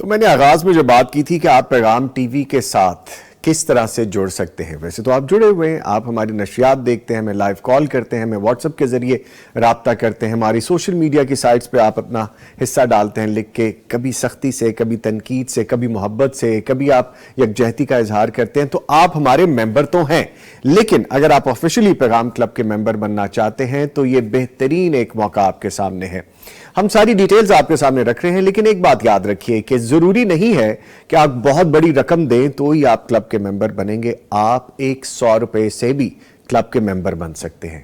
تو میں نے آغاز میں جو بات کی تھی کہ آپ پیغام ٹی وی کے ساتھ کس طرح سے جڑ سکتے ہیں، ویسے تو آپ جڑے ہوئے ہیں، آپ ہماری نشریات دیکھتے ہیں، ہمیں لائیو کال کرتے ہیں، ہمیں واٹس ایپ کے ذریعے رابطہ کرتے ہیں، ہماری سوشل میڈیا کی سائٹس پہ آپ اپنا حصہ ڈالتے ہیں لکھ کے، کبھی سختی سے، کبھی تنقید سے، کبھی محبت سے، کبھی آپ یکجہتی کا اظہار کرتے ہیں، تو آپ ہمارے ممبر تو ہیں، لیکن اگر آپ آفیشلی پیغام کلب کے ممبر بننا چاہتے ہیں تو یہ بہترین ایک موقع آپ کے سامنے ہے۔ ہم ساری ڈیٹیلز آپ کے سامنے رکھ رہے ہیں، لیکن ایک بات یاد رکھیے کہ ضروری نہیں ہے کہ آپ بہت بڑی رقم دیں تو ہی آپ کلب کے ممبر بنیں گے۔ آپ 100 روپے سے بھی کلب کے ممبر بن سکتے ہیں۔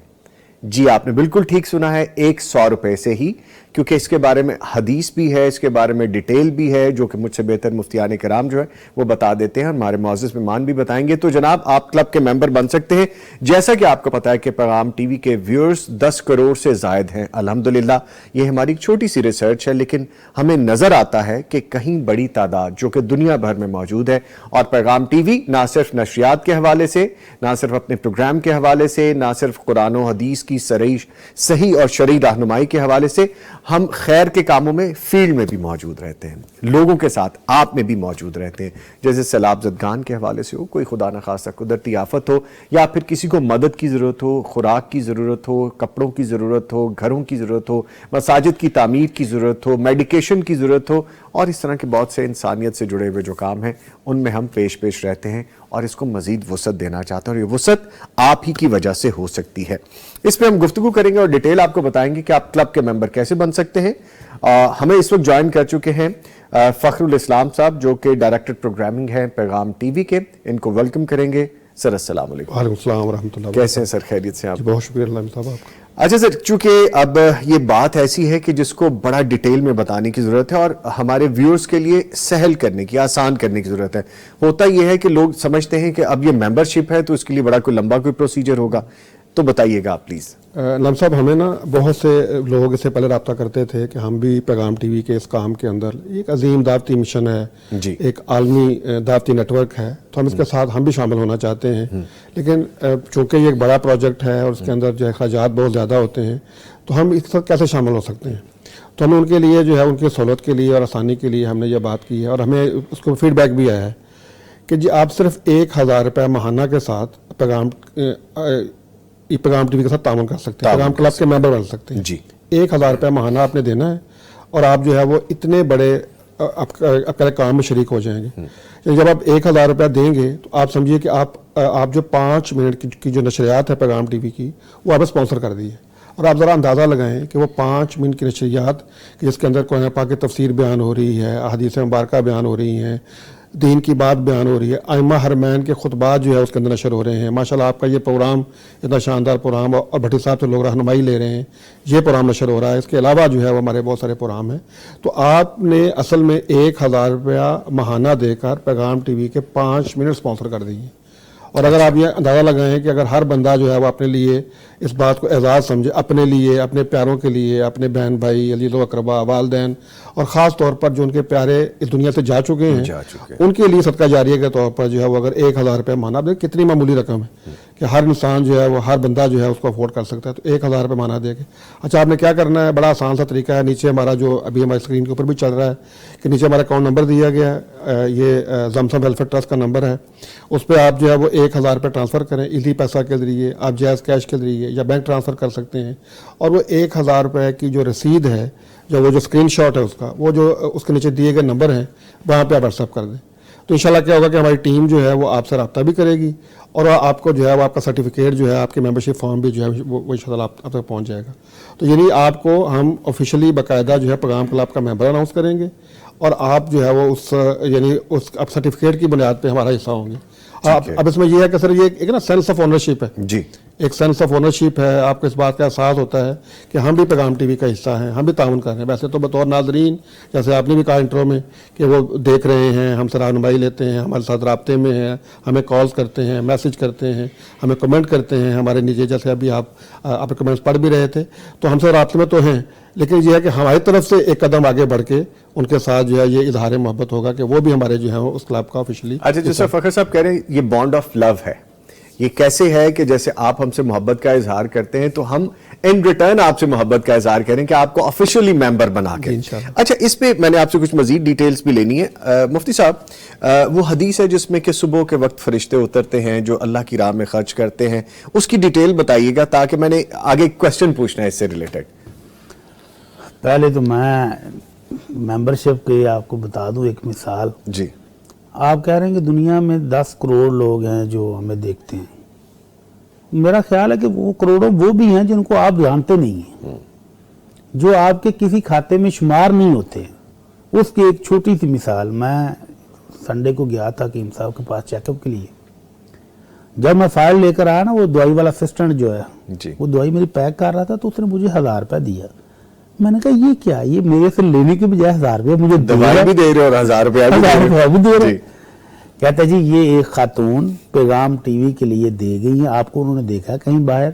جی آپ نے بالکل ٹھیک سنا ہے، 100 روپے سے ہی، کیونکہ اس کے بارے میں حدیث بھی ہے، اس کے بارے میں ڈیٹیل بھی ہے جو کہ مجھ سے بہتر مفتیان کرام جو ہے وہ بتا دیتے ہیں، ہمارے معزز مہمان بھی بتائیں گے۔ تو جناب آپ کلب کے ممبر بن سکتے ہیں۔ جیسا کہ آپ کو پتا ہے کہ پیغام ٹی وی کے ویورز 10 کروڑ سے زائد ہیں، الحمدللہ یہ ہماری ایک چھوٹی سی ریسرچ ہے، لیکن ہمیں نظر آتا ہے کہ کہیں بڑی تعداد جو کہ دنیا بھر میں موجود ہے، اور پیغام ٹی وی نہ صرف نشریات کے حوالے سے، نہ صرف اپنے پروگرام کے حوالے سے، نہ صرف قرآن و حدیث کی صحیح اور شرعی رہنمائی کے حوالے سے، ہم خیر کے کاموں میں فیلڈ میں بھی موجود رہتے ہیں، لوگوں کے ساتھ آپ میں بھی موجود رہتے ہیں، جیسے سیلاب زدگان کے حوالے سے ہو، کوئی خدا نخواستہ قدرتی آفت ہو، یا پھر کسی کو مدد کی ضرورت ہو، خوراک کی ضرورت ہو، کپڑوں کی ضرورت ہو، گھروں کی ضرورت ہو، مساجد کی تعمیر کی ضرورت ہو، میڈیکیشن کی ضرورت ہو، اور اس طرح کے بہت سے انسانیت سے جڑے ہوئے جو کام ہیں ان میں ہم پیش رہتے ہیں، اور اس کو مزید وسعت دینا چاہتے ہیں، اور یہ وسعت آپ ہی کی وجہ سے ہو سکتی ہے۔ اس پہ ہم گفتگو کریں گے اور ڈیٹیل آپ کو بتائیں گے کہ آپ کلب کے ممبر کیسے بن سکتے ہیں۔ ہمیں اس وقت جوائن کر چکے ہیں فخر الاسلام صاحب جو کہ ڈائریکٹر پروگرامنگ ہیں پیغام ٹی وی کے، ان کو ویلکم کریں گے۔ سر السلام علیکم۔ وعلیکم السلام ورحمۃ اللہ۔ کیسے ہیں سر، خیریت سے آپ؟ بہت شکریہ اللہ صاحب آپ کا۔ اچھا سر، چونکہ اب یہ بات ایسی ہے کہ جس کو بڑا ڈیٹیل میں بتانے کی ضرورت ہے اور ہمارے ویورز کے لیے سہل کرنے کی، آسان کرنے کی ضرورت ہے۔ ہوتا یہ ہے کہ لوگ سمجھتے ہیں کہ اب یہ ممبرشپ ہے تو اس کے لیے بڑا کوئی لمبا کوئی پروسیجر ہوگا، تو بتائیے گا آپ پلیز۔ علام صاحب، ہمیں نا بہت سے لوگ اس سے پہلے رابطہ کرتے تھے کہ ہم بھی پیغام ٹی وی کے اس کام کے اندر ایک عظیم دعوتی مشن ہے، جی، ایک عالمی دعوتی نیٹ ورک ہے، تو ہم اس کے ساتھ ہم بھی شامل ہونا چاہتے ہیں، لیکن چونکہ یہ ایک بڑا پروجیکٹ ہے اور اس کے اندر جو اخراجات بہت زیادہ ہوتے ہیں، تو ہم اس سے کیسے شامل ہو سکتے ہیں؟ تو ہمیں ان کے لیے جو ہے ان کی سہولت کے لیے اور آسانی کے لیے ہم نے یہ بات کی ہے، اور ہمیں اس کو فیڈ بیک بھی آیا ہے کہ جی آپ صرف 1000 روپے ماہانہ کے ساتھ پیغام ٹی وی کے ساتھ تعاون کر سکتے ہیں، پیغام کلب کے ممبر بن سکتے ہیں۔ جی، 1000 روپے ماہانہ آپ نے دینا ہے اور آپ جو ہے وہ اتنے بڑے آپ کے کام میں شریک ہو جائیں گے۔ جب آپ 1000 روپے دیں گے تو آپ سمجھیے کہ آپ جو 5 منٹ کی جو نشریات ہے پیغام ٹی وی کی، وہ آپ اسپانسر کر دی ہے، اور آپ ذرا اندازہ لگائیں کہ وہ 5 منٹ کی نشریات جس کے اندر قرآن پاک کی تفسیر بیان ہو رہی ہے، احادیث مبارکہ بیان ہو رہی ہیں، دین کی بات بیان ہو رہی ہے، ائمہ حرمین کے خطبات جو ہے اس کے اندر نشر ہو رہے ہیں۔ ماشاءاللہ آپ کا یہ پروگرام اتنا شاندار پروگرام، اور بھٹی صاحب سے لوگ رہنمائی لے رہے ہیں، یہ پروگرام نشر ہو رہا ہے۔ اس کے علاوہ جو ہے وہ ہمارے بہت سارے پروگرام ہیں۔ تو آپ نے اصل میں 1000 روپیہ ماہانہ دے کر پیغام ٹی وی کے 5 منٹ اسپانسر کر دیے، اور اگر آپ یہ اندازہ لگائیں کہ اگر ہر بندہ جو ہے وہ اپنے لیے اس بات کو اعزاز سمجھے، اپنے لیے، اپنے پیاروں کے لیے، اپنے بہن بھائی، عزیز و اقربا، والدین، اور خاص طور پر جو ان کے پیارے اس دنیا سے جا چکے ہیں ان کے لیے صدقہ جاریہ کے طور پر جو ہے وہ اگر 1000 روپے ماہانہ دے، کتنی معمولی رقم ہے کہ ہر انسان جو ہے وہ، ہر بندہ جو ہے اس کو افورڈ کر سکتا ہے، تو 1000 روپے ماہانہ دے کے۔ اچھا، آپ نے کیا کرنا ہے؟ بڑا آسان سا طریقہ ہے، نیچے ہمارا جو ابھی ہماری اسکرین کے اوپر بھی چل رہا ہے کہ نیچے ہمارا اکاؤنٹ نمبر دیا گیا ہے، یہ زمزم ویلفیئر ٹرسٹ کا نمبر ہے، اس پہ آپ جو ہے وہ 1000 روپے ٹرانسفر کریں، ایزی پیسہ کے ذریعے، آپ جائز کیش کے ذریعے یا بینک ٹرانسفر کر سکتے ہیں، اور وہ 1000 روپے کی جو رسید ہے، جو اسکرین شاٹ ہے اس کا، وہ جو اس کے نیچے دیے گئے نمبر ہیں وہاں پہ آپ واٹس ایپ کر دیں۔ تو انشاءاللہ کیا ہوگا کہ ہماری ٹیم جو ہے وہ آپ سے رابطہ بھی کرے گی، اور آپ کو جو ہے وہ آپ کا سرٹیفکیٹ جو ہے، آپ کے ممبرشپ فارم بھی جو ہے وہ انشاءاللہ آپ تک پہنچ جائے گا۔ تو یعنی آپ کو ہم آفیشلی باقاعدہ جو ہے پیغام کلب کا ممبر اناؤنس کریں گے، اور آپ جو ہے وہ اس سرٹیفکیٹ کی بنیاد پہ ہمارا حصہ ہوں گے۔ اب اس میں یہ ہے کہ سر یہ ایک نا سینس آف اونرشپ ہے، جی، ایک سینس آف اونرشپ ہے، آپ کو اس بات کا احساس ہوتا ہے کہ ہم بھی پیغام ٹی وی کا حصہ ہیں، ہم بھی تعاون کر رہے ہیں۔ ویسے تو بطور ناظرین، جیسے آپ نے بھی کہا انٹرو میں، کہ وہ دیکھ رہے ہیں، ہم سے رہنمائی لیتے ہیں، ہمارے ساتھ رابطے میں ہیں، ہمیں کالز کرتے ہیں، میسج کرتے ہیں، ہمیں کمنٹ کرتے ہیں ہمارے نیچے، جیسے ابھی آپ کمنٹس پڑھ بھی رہے تھے، تو ہم سے رابطے میں تو ہیں، لیکن یہ ہے کہ ہماری طرف سے ایک قدم آگے بڑھ کے ان کے ساتھ جو ہے یہ اظہار محبت ہوگا کہ وہ بھی ہمارے جو ہے اس کلب کا آفیشلی۔ اچھا، جیسے فخر صاحب کہہ رہے ہیں یہ بانڈ آف لو ہے، یہ کیسے ہے کہ جیسے آپ ہم سے محبت کا اظہار کرتے ہیں تو ہم ان ریٹرن آپ سے محبت کا اظہار کریں کہ آپ کو آفیشلی ممبر بنا کے. اچھا اس پہ میں نے آپ سے کچھ مزید ڈیٹیلز بھی لینی ہے. مفتی صاحب وہ حدیث ہے جس میں کہ صبح کے وقت فرشتے اترتے ہیں جو اللہ کی راہ میں خرچ کرتے ہیں, اس کی ڈیٹیل بتائیے گا تاکہ میں نے آگے کوسچن پوچھنا ہے اس سے ریلیٹڈ. پہلے تو میں ممبرشپ کی آپ کو بتا دوں ایک مثال. جی. آپ کہہ رہے ہیں کہ دنیا میں 10 کروڑ لوگ ہیں جو ہمیں دیکھتے ہیں. میرا خیال ہے کہ وہ کروڑوں وہ بھی ہیں جن کو آپ جانتے نہیں ہیں, جو آپ کے کسی کھاتے میں شمار نہیں ہوتے ہیں. اس کی ایک چھوٹی سی مثال, میں سنڈے کو گیا تھا حکیم صاحب کے پاس چیک اپ کے لیے. جب میں فائل لے کر آیا نا, وہ دوائی والا اسسٹنٹ جو ہے وہ دوائی میری پیک کر رہا تھا, تو اس نے مجھے 1000 روپے دیا. میں نے کہا یہ کیا, یہ میرے سے لینے کے بجائے 1000 روپے مجھے دوائی بھی دے رہے اور 1000 روپے بھی دے رہے. کہتا جی یہ ایک خاتون پیغام ٹی وی کے لیے دے گئی ہیں, آپ کو انہوں نے دیکھا کہیں باہر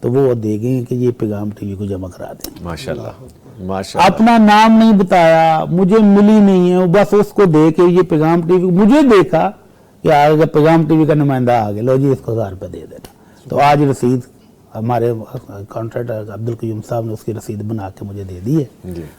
تو وہ دے گئی ہیں کہ یہ پیغام ٹی وی کو جمع کرا دیں. ماشاءاللہ. اپنا نام نہیں بتایا, مجھے ملی نہیں ہے, بس اس کو دے کے یہ پیغام ٹی وی, مجھے دیکھا کہ آگے پیغام ٹی وی کا نمائندہ آ گیا, لو جی اس کو 1000 روپے دے دینا. تو آج رسید ہمارے کانٹریکٹر عبدالقیوم صاحب نے اس کی رسید بنا کے مجھے دے دی ہے.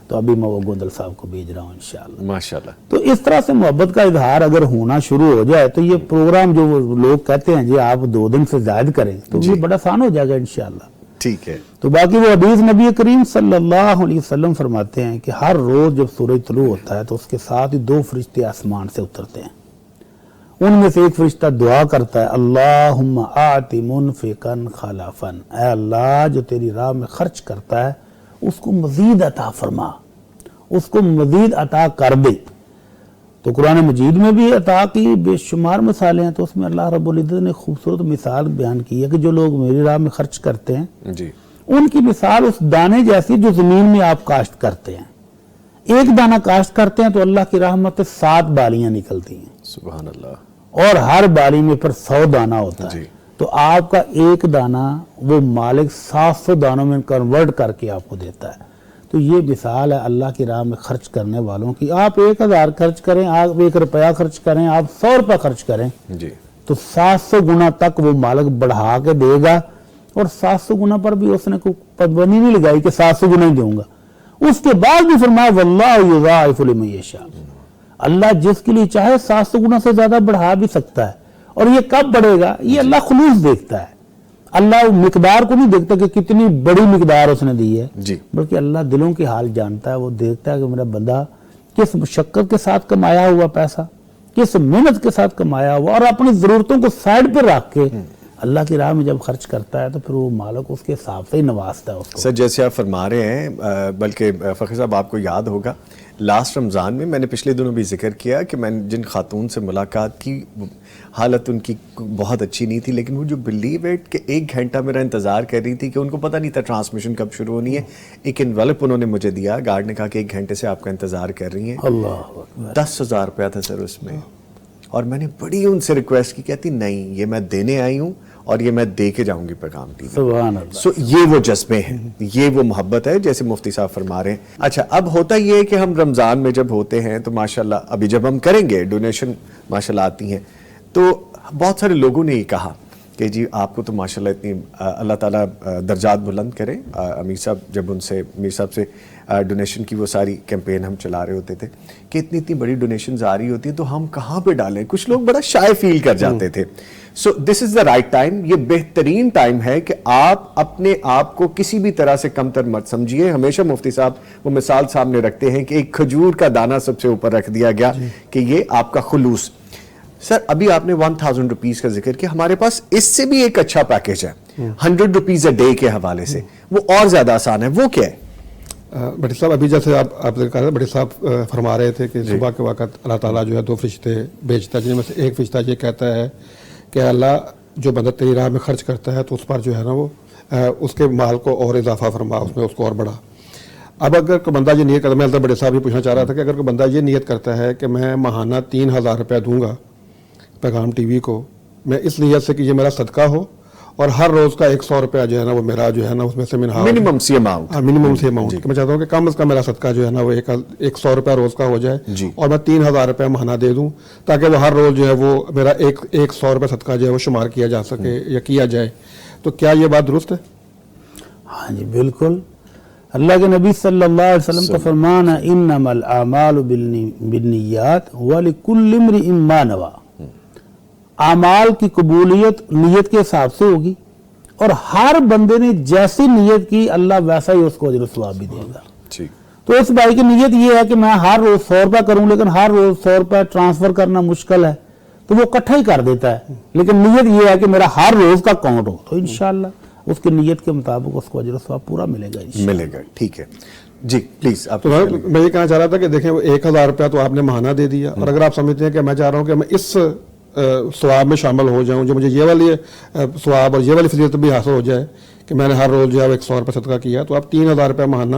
تو ابھی میں وہ گوندل صاحب کو بھیج رہا ہوں انشاءاللہ. ماشاءاللہ. تو اس طرح سے محبت کا اظہار اگر ہونا شروع ہو جائے تو یہ پروگرام جو لوگ کہتے ہیں جی آپ 2 دن سے زائد کریں تو یہ بڑا آسان ہو جائے گا انشاءاللہ. ٹھیک ہے. تو باقی وہ حدیث نبی کریم صلی اللہ علیہ وسلم فرماتے ہیں کہ ہر روز جب سورج طلوع ہوتا ہے تو اس کے ساتھ ہی 2 فرشتے آسمان سے اترتے ہیں. ان میں سے ایک فرشتہ دعا کرتا ہے, اللہم آتی منفقن خلافن, اے اللہ جو تیری راہ میں خرچ کرتا ہے اس کو مزید عطا فرما, اس کو مزید عطا کر دے. تو قرآن مجید میں بھی عطا کی بے شمار مثالیں ہیں, تو اس میں اللہ رب العزت نے خوبصورت مثال بیان کی ہے کہ جو لوگ میری راہ میں خرچ کرتے ہیں جی ان کی مثال اس دانے جیسی جو زمین میں آپ کاشت کرتے ہیں. ایک دانہ کاشت کرتے ہیں تو اللہ کی رحمت سے 7 بالیاں نکلتی ہیں. سبحان اللہ. اور ہر بالی میں پھر 100 دانہ ہوتا ہے. جی. تو آپ کا ایک دانہ وہ مالک 700 دانوں میں کنورٹ کر کے آپ کو دیتا ہے. تو یہ مثال ہے اللہ کی راہ میں خرچ کرنے والوں کی. آپ 1000 خرچ کریں, آپ 1 روپیہ خرچ کریں, آپ 100 روپیہ خرچ کریں جی تو 700 گنا تک وہ مالک بڑھا کے دے گا. اور 700 گنا پر بھی اس نے کوئی پابندی نہیں لگائی کہ 700 گنا ہی دوں گا. اس کے بعد بھی فرمایا واللہ یضاعف لمن یشاء, اللہ جس کے لیے چاہے 700 گنا سے زیادہ بڑھا بھی سکتا ہے. اور یہ کب بڑھے گا, یہ اللہ خلوص دیکھتا ہے. اللہ مقدار کو نہیں دیکھتا کہ کتنی بڑی مقدار اس نے دی ہے, بلکہ اللہ دلوں کے حال جانتا ہے. وہ دیکھتا ہے کہ میرا بندہ کس مشقت کے ساتھ کمایا ہوا پیسہ, کس محنت کے ساتھ کمایا ہوا, اور اپنی ضرورتوں کو سائڈ پہ رکھ کے اللہ کی راہ میں جب خرچ کرتا ہے تو پھر وہ مالک اس کے حساب سے ہی نوازتا ہے اس کو. سر جیسے آپ فرما رہے ہیں, بلکہ فخر صاحب آپ کو یاد ہوگا لاسٹ رمضان میں نے پچھلے دنوں بھی ذکر کیا کہ میں نے جن خاتون سے ملاقات کی حالت ان کی بہت اچھی نہیں تھی, لیکن وہ جو بلیو اٹ کہ 1 گھنٹہ میرا انتظار کر رہی تھی کہ ان کو پتہ نہیں تھا ٹرانسمیشن کب شروع ہونی ہے. ایک انویلپ انہوں نے مجھے دیا, گارڈ نے کہا کہ 1 گھنٹے سے آپ کا انتظار کر رہی ہیں. اللہ 10,000 روپیہ تھا سر اس میں. اور میں نے بڑی ان سے ریکویسٹ کی, کہتی نہیں یہ میں دینے آئی ہوں اور یہ میں دے کے جاؤں گی پیغام ٹی وی. سبحان اللہ. سو یہ وہ جذبے ہیں, یہ وہ محبت ہے جیسے مفتی صاحب فرما رہے ہیں. اچھا اب ہوتا یہ ہے کہ ہم رمضان میں جب ہوتے ہیں تو ماشاءاللہ ابھی جب ہم کریں گے ڈونیشن ماشاءاللہ آتی ہیں, تو بہت سارے لوگوں نے یہ کہا کہ جی آپ کو تو ماشاءاللہ اتنی اللہ تعالیٰ درجات بلند کرے. امیر صاحب جب ان سے امیر صاحب سے ڈونیشن کی وہ ساری کیمپین ہم چلا رہے ہوتے تھے کہ اتنی بڑی ڈونیشنز آ رہی ہوتی ہیں تو ہم کہاں پہ ڈالیں. کچھ لوگ بڑا شائع فیل کر جاتے تھے. سو دس از دا رائٹ ٹائم, یہ بہترین ٹائم ہے کہ آپ اپنے آپ کو کسی بھی طرح سے کم تر مت سمجھیے. ہمیشہ مفتی صاحب وہ مثال سامنے رکھتے ہیں کہ ایک کھجور کا دانہ سب سے اوپر رکھ دیا گیا کہ یہ آپ کا خلوص. سر ابھی آپ نے 1000 روپیز کا ذکر کیا, ہمارے پاس اس سے بھی ایک اچھا پیکیج ہے 100 روپیز اے ڈے کے حوالے سے, وہ اور زیادہ آسان ہے. وہ کیا ہے؟ بھٹی صاحب ابھی جیسے آپ نے کہا, بھٹی صاحب فرما رہے تھے کہ صبح کے وقت اللہ تعالیٰ جو ہے 2 فرشتے بھیجتا ہے, جن میں سے ایک فرشتہ یہ کہتا ہے کہ اللہ جو بندہ تیری راہ میں خرچ کرتا ہے تو اس پر جو ہے نا وہ اس کے مال کو اور اضافہ فرما, اس میں اس کو اور بڑھا. اب اگر کوئی بندہ یہ نیت کرتا ہے, میں بڑے صاحب یہ پوچھنا چاہ رہا تھا کہ اگر کوئی بندہ یہ نیت کرتا ہے کہ میں ماہانہ 3000 روپیہ دوں گا پیغام ٹی وی کو, میں اس نیت سے کہ یہ میرا صدقہ ہو اور ہر روز کا 100 روپیہ جو ہے نا وہ میرا جو ہے نا اس میں سے منیمم سی اماؤنٹ، منیمم سے اماؤنٹ میں چاہتا ہوں کہ کم از کم میرا صدقہ جو ہے نا وہ 100 روپیہ روز کا ہو جائے، اور میں 3000 روپیہ ماہانہ دے دوں، تاکہ وہ ہر روز جو ہے وہ میرا 100 روپیہ صدقہ جو ہے وہ شمار کیا جا سکے یا کیا جائے. تو کیا یہ بات درست ہے؟ ہاں جی بالکل. اللہ کے نبی صلی اللہ علیہ وسلم کا فرمان ہے انما الاعمال بالنیات ولکل امرئ ما نوی. اعمال کی قبولیت نیت کے حساب سے ہوگی، اور ہر بندے نے جیسی نیت کی اللہ ویسا ہی اس کو اجر و ثواب بھی دے گا. تو اس بھائی کی نیت یہ ہے کہ میں ہر روز 100 روپیہ کروں، لیکن ہر روز 100 روپیہ ٹرانسفر کرنا مشکل ہے، تو وہ اکٹھا ہی کر دیتا ہے، لیکن نیت یہ ہے کہ میرا ہر روز کا کاؤنٹ ہو، تو انشاءاللہ اس کی نیت کے مطابق اس کو اجر و ثواب پورا ملے گا. ملے گا. ٹھیک ہے جی پلیز. تو میں یہ کہنا چاہ رہا تھا کہ دیکھیں وہ 1000 روپیہ تو آپ نے ماہانہ دے دیا، اور اگر آپ سمجھتے ہیں کہ میں چاہ رہا ہوں کہ میں اس ثواب میں شامل ہو جاؤں، جو مجھے یہ والی ثواب اور یہ والی فضیلت بھی حاصل ہو جائے کہ میں نے ہر روز جو ہے 100 روپیہ صدقہ کیا، تو آپ 3000 روپیہ ماہانہ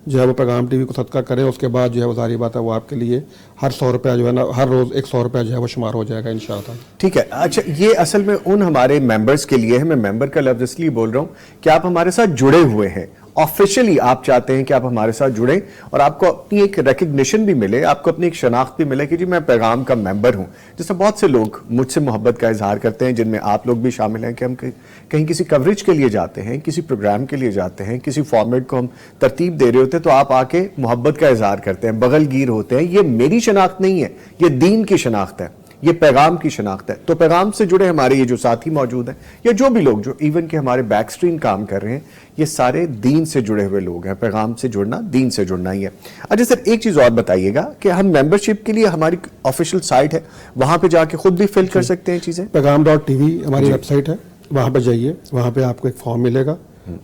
جو ہے وہ پیغام ٹی وی کو صدقہ کریں. اس کے بعد جو ہے وہ ظاہری بات ہے وہ آپ کے لیے ہر 100 روپیہ جو ہے نا ہر روز 100 روپیہ جو ہے وہ شمار ہو جائے گا انشاءاللہ. ٹھیک ہے. اچھا یہ اصل میں ان ہمارے ممبرز کے لیے ہے، میں ممبر کا لفظ اس لیے بول رہا ہوں کہ آپ ہمارے ساتھ جڑے ہوئے ہیں، آفیشلی آپ چاہتے ہیں کہ آپ ہمارے ساتھ جڑیں اور آپ کو اپنی ایک ریکگنیشن بھی ملے، آپ کو اپنی ایک شناخت بھی ملے کہ جی میں پیغام کا ممبر ہوں. جیسے بہت سے لوگ مجھ سے محبت کا اظہار کرتے ہیں، جن میں آپ لوگ بھی شامل ہیں، کہ ہم کہیں کسی کوریج کے لیے جاتے ہیں، کسی پروگرام کے لیے جاتے ہیں، کسی فارمیٹ کو ہم ترتیب دے رہے ہوتے ہیں، تو آپ آ کے محبت کا اظہار کرتے ہیں، بغل گیر ہوتے ہیں. یہ میری شناخت نہیں ہے، یہ دین کی شناخت ہے، یہ پیغام کی شناخت ہے. تو پیغام سے جڑے ہمارے یہ جو ساتھی موجود ہیں یا جو بھی لوگ جو ایون کہ ہمارے بیک سٹریم کام کر رہے ہیں، یہ سارے دین سے جڑے ہوئے لوگ ہیں. پیغام سے جڑنا دین سے جڑنا ہی ہے. اچھا سر ایک چیز اور بتائیے گا کہ ہم ممبرشپ کے لیے ہماری آفیشیل سائٹ ہے، وہاں پہ جا کے خود بھی فل کر سکتے ہیں چیزیں؟ پیغام.tv ہماری ویب سائٹ ہے، وہاں پہ جائیے، وہاں پہ آپ کو ایک فارم ملے گا،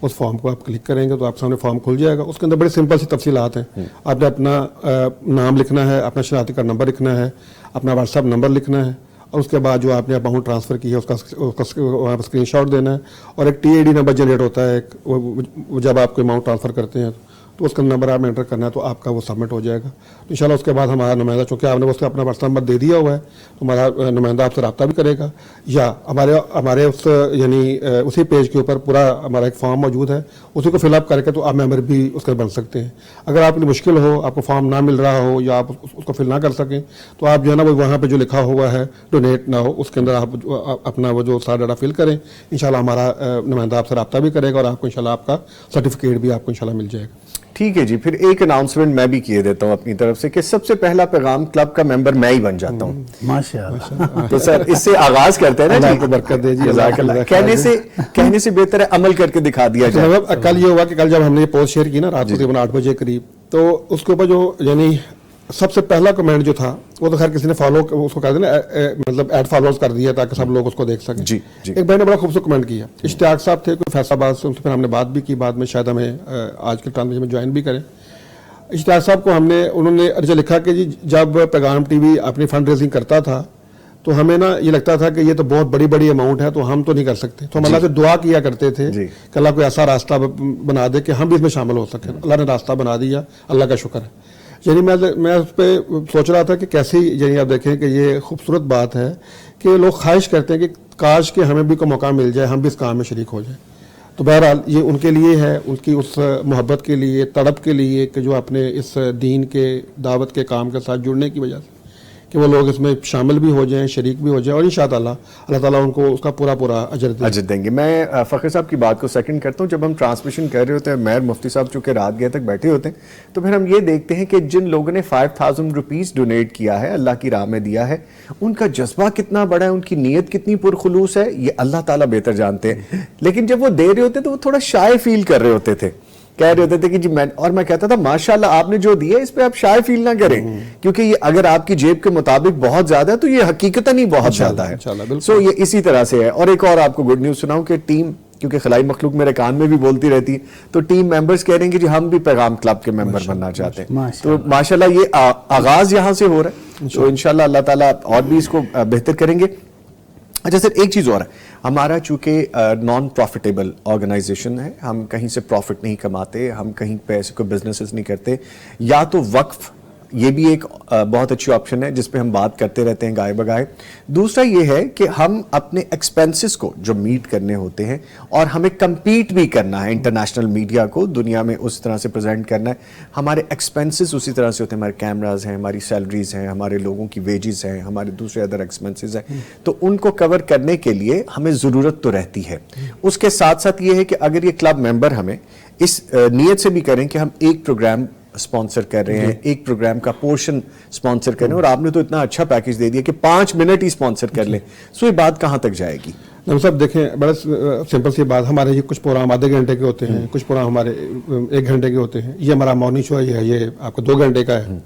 اس فارم کو آپ کلک کریں گے تو آپ سامنے فارم کھل جائے گا. اس کے اندر بڑی سمپل سی تفصیلات ہیں. آپ نے اپنا نام لکھنا ہے، اپنا شناختی کارڈ نمبر لکھنا ہے، اپنا واٹس ایپ نمبر لکھنا ہے، اور اس کے بعد جو آپ نے اماؤنٹ ٹرانسفر کی ہے اس کا وہاں پر اسکرین شاٹ دینا ہے، اور ایک TID نمبر جنریٹ ہوتا ہے جب آپ کو اماؤنٹ ٹرانسفر کرتے ہیں تو اس کا نمبر آپ نے انٹر کرنا ہے، تو آپ کا وہ سبمٹ ہو جائے گا. تو انشاءاللہ اس کے بعد ہمارا نمائندہ، چونکہ آپ نے اس کا اپنا واٹس نمبر دے دیا ہوا ہے، تو ہمارا نمائندہ آپ سے رابطہ بھی کرے گا، یا ہمارے اس یعنی اسی پیج کے اوپر پورا ہمارا ایک فارم موجود ہے، اسی کو فل اپ کر کے تو آپ ممبر بھی اس کا بن سکتے ہیں. اگر آپ کی مشکل ہو، آپ کو فارم نہ مل رہا ہو یا آپ اس کو فل نہ کر سکیں، تو آپ جو ہے نا وہ وہاں پہ جو لکھا ہوا ہے ڈونیٹ نہ ہو، اس کے اندر آپ اپنا وہ جو سارا ڈاٹا فل کریں. انشاءاللہ ہمارا نمائندہ آپ سے رابطہ بھی کرے گا، اور آپ کو انشاءاللہ آپ کا سرٹیفکیٹ بھی آپ کو انشاءاللہ مل جائے گا. ٹھیک ہے جی. پھر ایک اناؤنسمنٹ میں بھی کیے دیتا ہوں اپنی طرف سے کہ سب سے پہلا پیغام کلب کا ممبر میں ہی بن جاتا ہوں. ماشاءاللہ. تو سر اس سے آغاز کرتے ہیں نا اللہ کو برکت دے جی. جزاک اللہ. کہنے سے بہتر ہے عمل کر کے دکھا دیا جائے. کل یہ ہوا کہ کل جب ہم نے یہ پوسٹ شیئر کی نا رات کو تقریباً 8 بجے قریب، تو اس کے اوپر جو یعنی سب سے پہلا کمنٹ جو تھا وہ تو خیر کسی نے فالو اس کو کر دیا نا، مطلب ایڈ فالوز کر دیا تاکہ سب لوگ اس کو دیکھ سکیں. ایک بھائی نے بڑا خوبصورت کمنٹ کیا، اشتیاق صاحب تھے کوئی فیصل آباد سے، ان سے پھر ہم نے بات بھی کی، بعد میں شاید ہمیں آج کے ٹرانسمیشن میں جوائن بھی کریں. اشتیاق صاحب کو انہوں نے ارجا لکھا کہ جی جب پیغام ٹی وی اپنی فنڈ ریزنگ کرتا تھا تو ہمیں نا یہ لگتا تھا کہ یہ تو بہت بڑی بڑی اماؤنٹ ہے تو ہم تو نہیں کر سکتے، تو ہم اللہ سے دعا کیا کرتے تھے کہ اللہ کوئی ایسا راستہ بنا دے کہ ہم بھی اس میں شامل ہو سکیں. اللہ نے راستہ بنا دیا، اللہ کا شکر ہے. یعنی میں اس پہ سوچ رہا تھا کہ کیسی، یعنی آپ دیکھیں کہ یہ خوبصورت بات ہے کہ لوگ خواہش کرتے ہیں کہ کاش کہ ہمیں بھی کوئی موقع مل جائے، ہم بھی اس کام میں شریک ہو جائیں. تو بہرحال یہ ان کے لیے ہے، ان کی اس محبت کے لیے، تڑپ کے لیے کہ جو اپنے اس دین کے دعوت کے کام کے ساتھ جڑنے کی وجہ سے کہ وہ لوگ اس میں شامل بھی ہو جائیں، شریک بھی ہو جائیں، اور انشاءاللہ اللہ تعالیٰ ان کو اس کا پورا اجر دیں گے. میں فخر صاحب کی بات کو سیکنڈ کرتا ہوں. جب ہم ٹرانسمیشن کر رہے ہوتے ہیں، میر مفتی صاحب چونکہ رات گئے تک بیٹھے ہوتے ہیں، تو پھر ہم یہ دیکھتے ہیں کہ جن لوگوں نے 5000 روپیز ڈونیٹ کیا ہے، اللہ کی راہ میں دیا ہے، ان کا جذبہ کتنا بڑا ہے، ان کی نیت کتنی پرخلوص ہے، یہ اللہ تعالیٰ بہتر جانتے ہیں. لیکن جب وہ دے رہے ہوتے تو وہ تھوڑا شائع فیل کر رہے ہوتے تھے، کہہ رہے ہوتے تھے کہ جی میں کہتا تھا ماشاءاللہ آپ نے جو دیا اس پہ آپ شائع فیل نہ کریں، کیونکہ یہ اگر آپ کی جیب کے مطابق بہت زیادہ ہے تو یہ حقیقتاً ہی بہت زیادہ ہے. سو یہ اسی طرح سے ہے. اور ایک اور آپ کو گڈ نیوز سناؤں کہ ٹیم، کیونکہ خلائی مخلوق میرے کان میں بھی بولتی رہتی ہے، تو ٹیم ممبرز کہہ رہے ہیں کہ جی ہم بھی پیغام کلب کے ممبر بننا چاہتے ہیں. تو ماشاءاللہ یہ آغاز یہاں سے ہو رہا ہے، تو انشاءاللہ اللہ تعالیٰ اور بھی اس کو بہتر کریں گے. اچھا سر ایک چیز اور ہے، ہمارا چونکہ نان پروفیٹیبل آرگنائزیشن ہے، ہم کہیں سے پروفٹ نہیں کماتے، ہم کہیں پہ ایسے کوئی بزنسز نہیں کرتے، یا تو وقف یہ بھی ایک بہت اچھی آپشن ہے جس پہ ہم بات کرتے رہتے ہیں گائے بگائے. دوسرا یہ ہے کہ ہم اپنے ایکسپینسز کو جو میٹ کرنے ہوتے ہیں اور ہمیں کمپیٹ بھی کرنا ہے انٹرنیشنل میڈیا کو دنیا میں اس طرح سے پریزنٹ کرنا ہے, ہمارے ایکسپینسز اسی طرح سے ہوتے ہیں, ہمارے کیمراز ہیں, ہماری سیلریز ہیں, ہمارے لوگوں کی ویجز ہیں, ہمارے دوسرے ادر ایکسپینسز ہیں, تو ان کو کور کرنے کے لیے ہمیں ضرورت تو رہتی ہے. اس کے ساتھ ساتھ یہ ہے کہ اگر یہ کلب ممبر ہمیں اس نیت سے بھی کریں کہ ہم ایک پروگرام سپانسر کر رہے ہیں, ایک پروگرام کا پورشن سپانسر کر رہے ہیں, اور آپ نے تو اتنا اچھا پیکج دے دیا کہ 5 منٹ ہی سپانسر کر لیں, سو یہ بات کہاں تک جائے گی؟ صاحب دیکھیں, بڑا سمپل سی بات, ہمارے یہ کچھ پروگرام آدھے گھنٹے کے ہوتے ہیں, کچھ پروگرام ہمارے 1 گھنٹے کے ہوتے ہیں. یہ ہمارا مارننگ شو ہے, یہ آپ کا 2 گھنٹے کا ہے.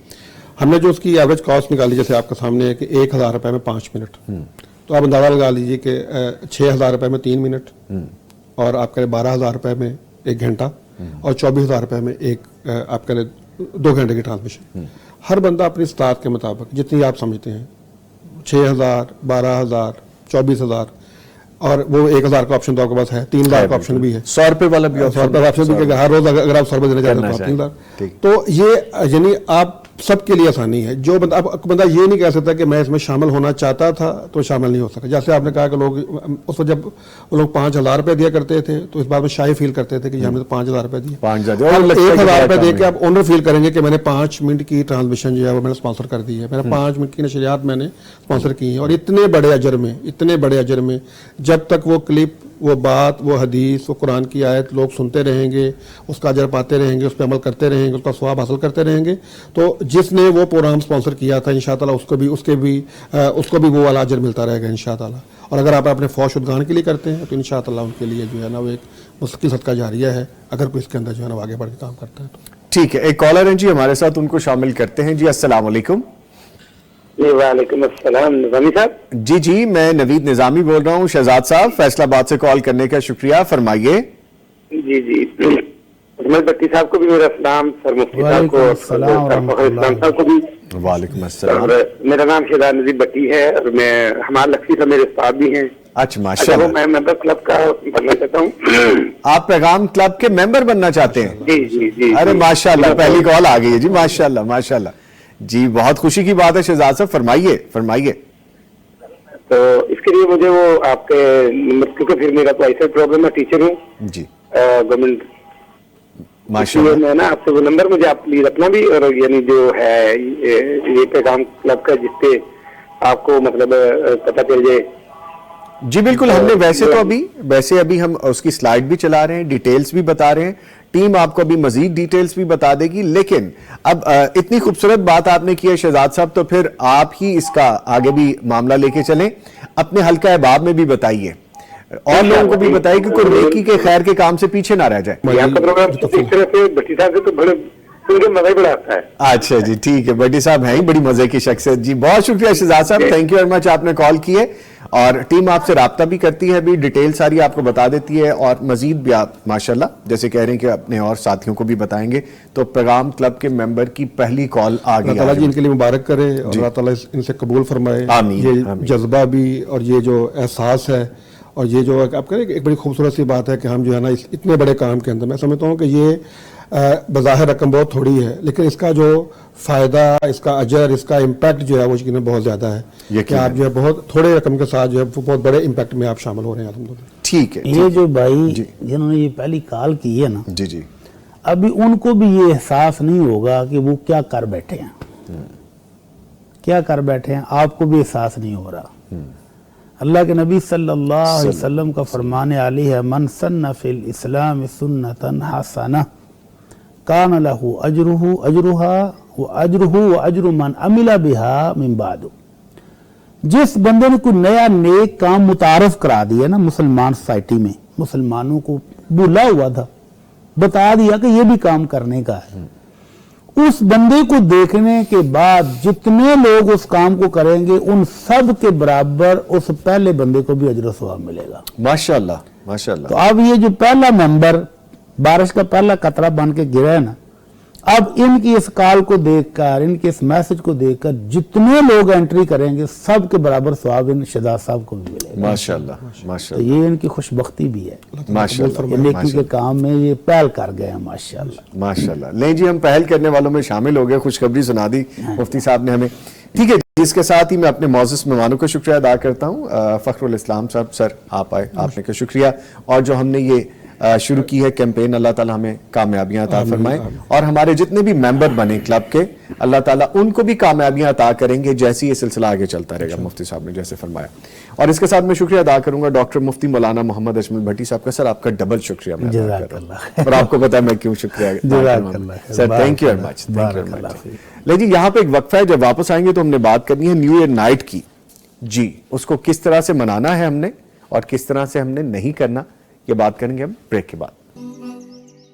ہم نے جو اس کی ایوریج کاسٹ نکالی جیسے آپ کے سامنے ہے کہ 1000 روپے میں 5 منٹ, تو آپ اندازہ لگا لیجیے کہ 6000 روپے میں 3 منٹ, اور آپ کرے 12000 روپے میں 1 گھنٹہ, اور 24000 روپے میں ایک آپ کرے 2 گھنٹے کی ٹرانسمیشن. ہر بندہ اپنی استطاعت کے مطابق جتنی آپ سمجھتے ہیں, 6000, 12000, 24000, اور وہ 1000 کا آپشن تو آپ کے پاس ہے, 3000 کا آپشن بھی ہے, 100 روپے والا بھی 100 روپے کا آپشن بھی, کہ ہر روز اگر آپ 100 روپے دینا چاہتے ہیں تو 3000. تو یہ یعنی آپ سب کے لیے آسانی ہے. جو بندہ, اب بندہ یہ نہیں کہہ سکتا کہ میں اس میں شامل ہونا چاہتا تھا تو شامل نہیں ہو سکا. جیسے آپ نے کہا کہ لوگ اس وقت جب وہ لوگ 5000 روپے دیا کرتے تھے تو اس بات میں شائع فیل کرتے تھے کہ ہم نے تو 5000 روپے دیے. 1000 روپے دے کے آپ آنر فیل کریں گے کہ میں نے 5 منٹ کی ٹرانسمیشن جو ہے وہ میں نے اسپانسر کر دی ہے, میں نے 5 منٹ کی نشریات میں نے اسپانسر کی ہیں, اور اتنے بڑے اجر میں جب تک وہ کلپ, وہ بات, وہ حدیث, وہ قرآن کی آیت لوگ سنتے رہیں گے, اس کا اجر پاتے رہیں گے, اس پہ عمل کرتے رہیں گے, اس کا ثواب حاصل کرتے رہیں گے, تو جس نے وہ پروگرام اسپانسر کیا تھا انشاءاللہ اس کو بھی وہ والا اجر ملتا رہے گا انشاءاللہ. اور اگر آپ اپنے فوج شدگان کے لیے کرتے ہیں تو انشاءاللہ ان کے لیے جو ہے نا وہ ایک مستقل صدقہ جاریہ ہے, اگر کوئی اس کے اندر جو ہے نا آگے بڑھ کے کام کرتا ہے تو. ٹھیک ہے, ایک کالر ہیں جی ہمارے ساتھ, ان کو شامل کرتے ہیں. جی السلام علیکم. جی وعلیکم السلام. نظامی صاحب؟ جی میں نوید نظامی بول رہا ہوں. شہزاد صاحب فیصل آباد سے کال کرنے کا شکریہ, فرمائیے. جی احمد بٹی صاحب کو بھی میرا سلام, سر مفتی صاحب کو, سر فخر اسلام صاحب کو بھی وعلیکم السلام. اور میرا نام شہزاد نذیر بٹی ہے, اور میں ہمارا لکھی سے میرے استاد بھی ہیں. اچھا ماشاء اللہ. میں ممبر کلب کا بننا چاہتا ہوں. آپ پیغام کلب کے ممبر بننا چاہتے ہیں؟ جی. ارے ماشاء اللہ, پہلی کال آ گئی ہے جی, ماشاء اللہ. جی بہت خوشی کی بات ہے شہزاد صاحب, فرمائیے. تو اس کے لیے مجھے وہ آپ کے کیونکہ پھر میرا تو ایسا پرابلم, میں ٹیچر ہوں جی گورنمنٹ, ماشاء اللہ. میں نا آپ سے وہ نمبر مجھے آپ پلیز اپنا بھی, اور یعنی جو ہے یہ پیغام کلب کا جس پہ آپ کو مطلب پتہ چل جائے. جی بالکل, ہم نے ویسے ابھی ہم اس کی سلائیڈ بھی چلا رہے ہیں, ڈیٹیلز بھی بتا رہے ہیں, ٹیم آپ کو ابھی مزید ڈیٹیلز بھی بتا دے گی. لیکن اب اتنی خوبصورت بات آپ نے کی ہے شہزاد صاحب, تو پھر آپ ہی اس کا آگے بھی معاملہ لے کے چلیں, اپنے حلقہ احباب میں بھی بتائیے, اور لوگوں کو بھی بتائیے کہ کوئی نیکی کے خیر کے کام سے پیچھے نہ رہ جائے. آپ کا پروگرام ایک طرح سے بٹی صاحب سے تو بڑے مزہ ہی بڑا آتا ہے. اچھا جی ٹھیک ہے, بٹی صاحب ہیں بڑی مزے کی شخصیت. جی بہت شکریہ شہزاد صاحب, تھینک یو ویری مچ, آپ نے کال کی ہے, اور ٹیم آپ سے رابطہ بھی کرتی ہے, ابھی ڈیٹیل ساری آپ کو بتا دیتی ہے, اور مزید بھی آپ ماشاءاللہ جیسے کہہ رہے ہیں کہ اپنے اور ساتھیوں کو بھی بتائیں گے. تو پیغام کلب کے ممبر کی پہلی کال آ گئی. اللہ تعالیٰ جی ان کے لیے مبارک کرے, اور اللہ تعالیٰ ان سے قبول فرمائے. یہ جذبہ بھی اور یہ جو احساس ہے, اور یہ جو آپ کہیں ایک بڑی خوبصورت سی بات ہے کہ ہم جو ہے نا اتنے بڑے کام کے اندر, میں سمجھتا ہوں کہ یہ بظاہر رقم بہت تھوڑی ہے, لیکن اس کا جو فائدہ, اس کا اجر, اس کا امپیکٹ جو ہے وہ یقیناً بہت زیادہ ہے, کہ آپ جو ہے بہت تھوڑے رقم کے ساتھ جو ہے بہت بڑے امپیکٹ میں آپ شامل ہو رہے ہیں الحمدللہ. ٹھیک ہے. یہ جو بھائی جنہوں نے یہ پہلی کال کی ہے نا, جی ابھی ان کو بھی یہ احساس نہیں ہوگا کہ وہ کیا کر بیٹھے ہیں, آپ کو بھی احساس نہیں ہو رہا. اللہ کے نبی صلی اللہ علیہ وسلم کا فرمان علی ہے, من سن فی الاسلام سنتا حسنہ کان لہ اجرها واجر من عمل بها من بعد. جس بندے نے کوئی نیا نیک کام متعارف کرا دیا نا مسلمان سوسائٹی میں, مسلمانوں کو بھولا ہوا تھا, بتا دیا کہ یہ بھی کام کرنے کا ہے, اس بندے کو دیکھنے کے بعد جتنے لوگ اس کام کو کریں گے ان سب کے برابر اس پہلے بندے کو بھی اجر و ثواب ملے گا. ماشاءاللہ. تو اب یہ جو پہلا ممبر بارش کا پہلا قطرہ بن کے گرا ہے نا, اب ان کی اس کال کو دیکھ کر، ان کے اس میسج کو دیکھ کر جتنے لوگ انٹری کریں گے سب کے برابر ثواب ان شہزاد صاحب کو بھی ملے گا ماشاءاللہ تو ماشاءاللہ یہ ان کی خوش بختی بھی ہے، ماشاءاللہ نیکی کے کام میں یہ پہل کر گئے ہیں ماشاءاللہ۔ ماشاءاللہ۔ نہیں جی، ہم پہل کرنے والوں میں شامل ہو گئے، خوشخبری سنا دی مفتی صاحب نے ہمیں۔ ٹھیک ہے جی، اس کے ساتھ ہی میں اپنے معزز مہمانوں کا شکریہ ادا کرتا ہوں۔ فخر الاسلام صاحب، سر آپ آئے، آپ نے کا شکریہ، اور جو ہم نے یہ شروع کی ہے کیمپین، اللہ تعالیٰ ہمیں کامیابیاں عطا فرمائے، اور ہمارے جتنے بھی ممبر بنے کلب کے، اللہ تعالیٰ ان کو بھی کامیابیاں عطا کریں گے، جیسے یہ سلسلہ آگے چلتا رہے گا، مفتی صاحب نے جیسے فرمایا۔ اور اس کے ساتھ میں شکریہ ادا کروں گا ڈاکٹر مفتی مولانا محمد اجمل بھٹی صاحب کا۔ سر آپ کا ڈبل شکریہ میں ادا کر رہا ہوں، اور آپ کو پتا ہے میں کیوں شکریہ sir, thank you very much, thank you very much. لے جی، یہاں پہ ایک وقفہ ہے، جب واپس آئیں گے تو ہم نے بات کرنی ہے نیو ایئر نائٹ کی، جی اس کو کس طرح سے منانا ہے ہم نے، اور کس طرح سے ہم نے نہیں کرنا، یہ بات کریں گے ہم بریک کے بعد۔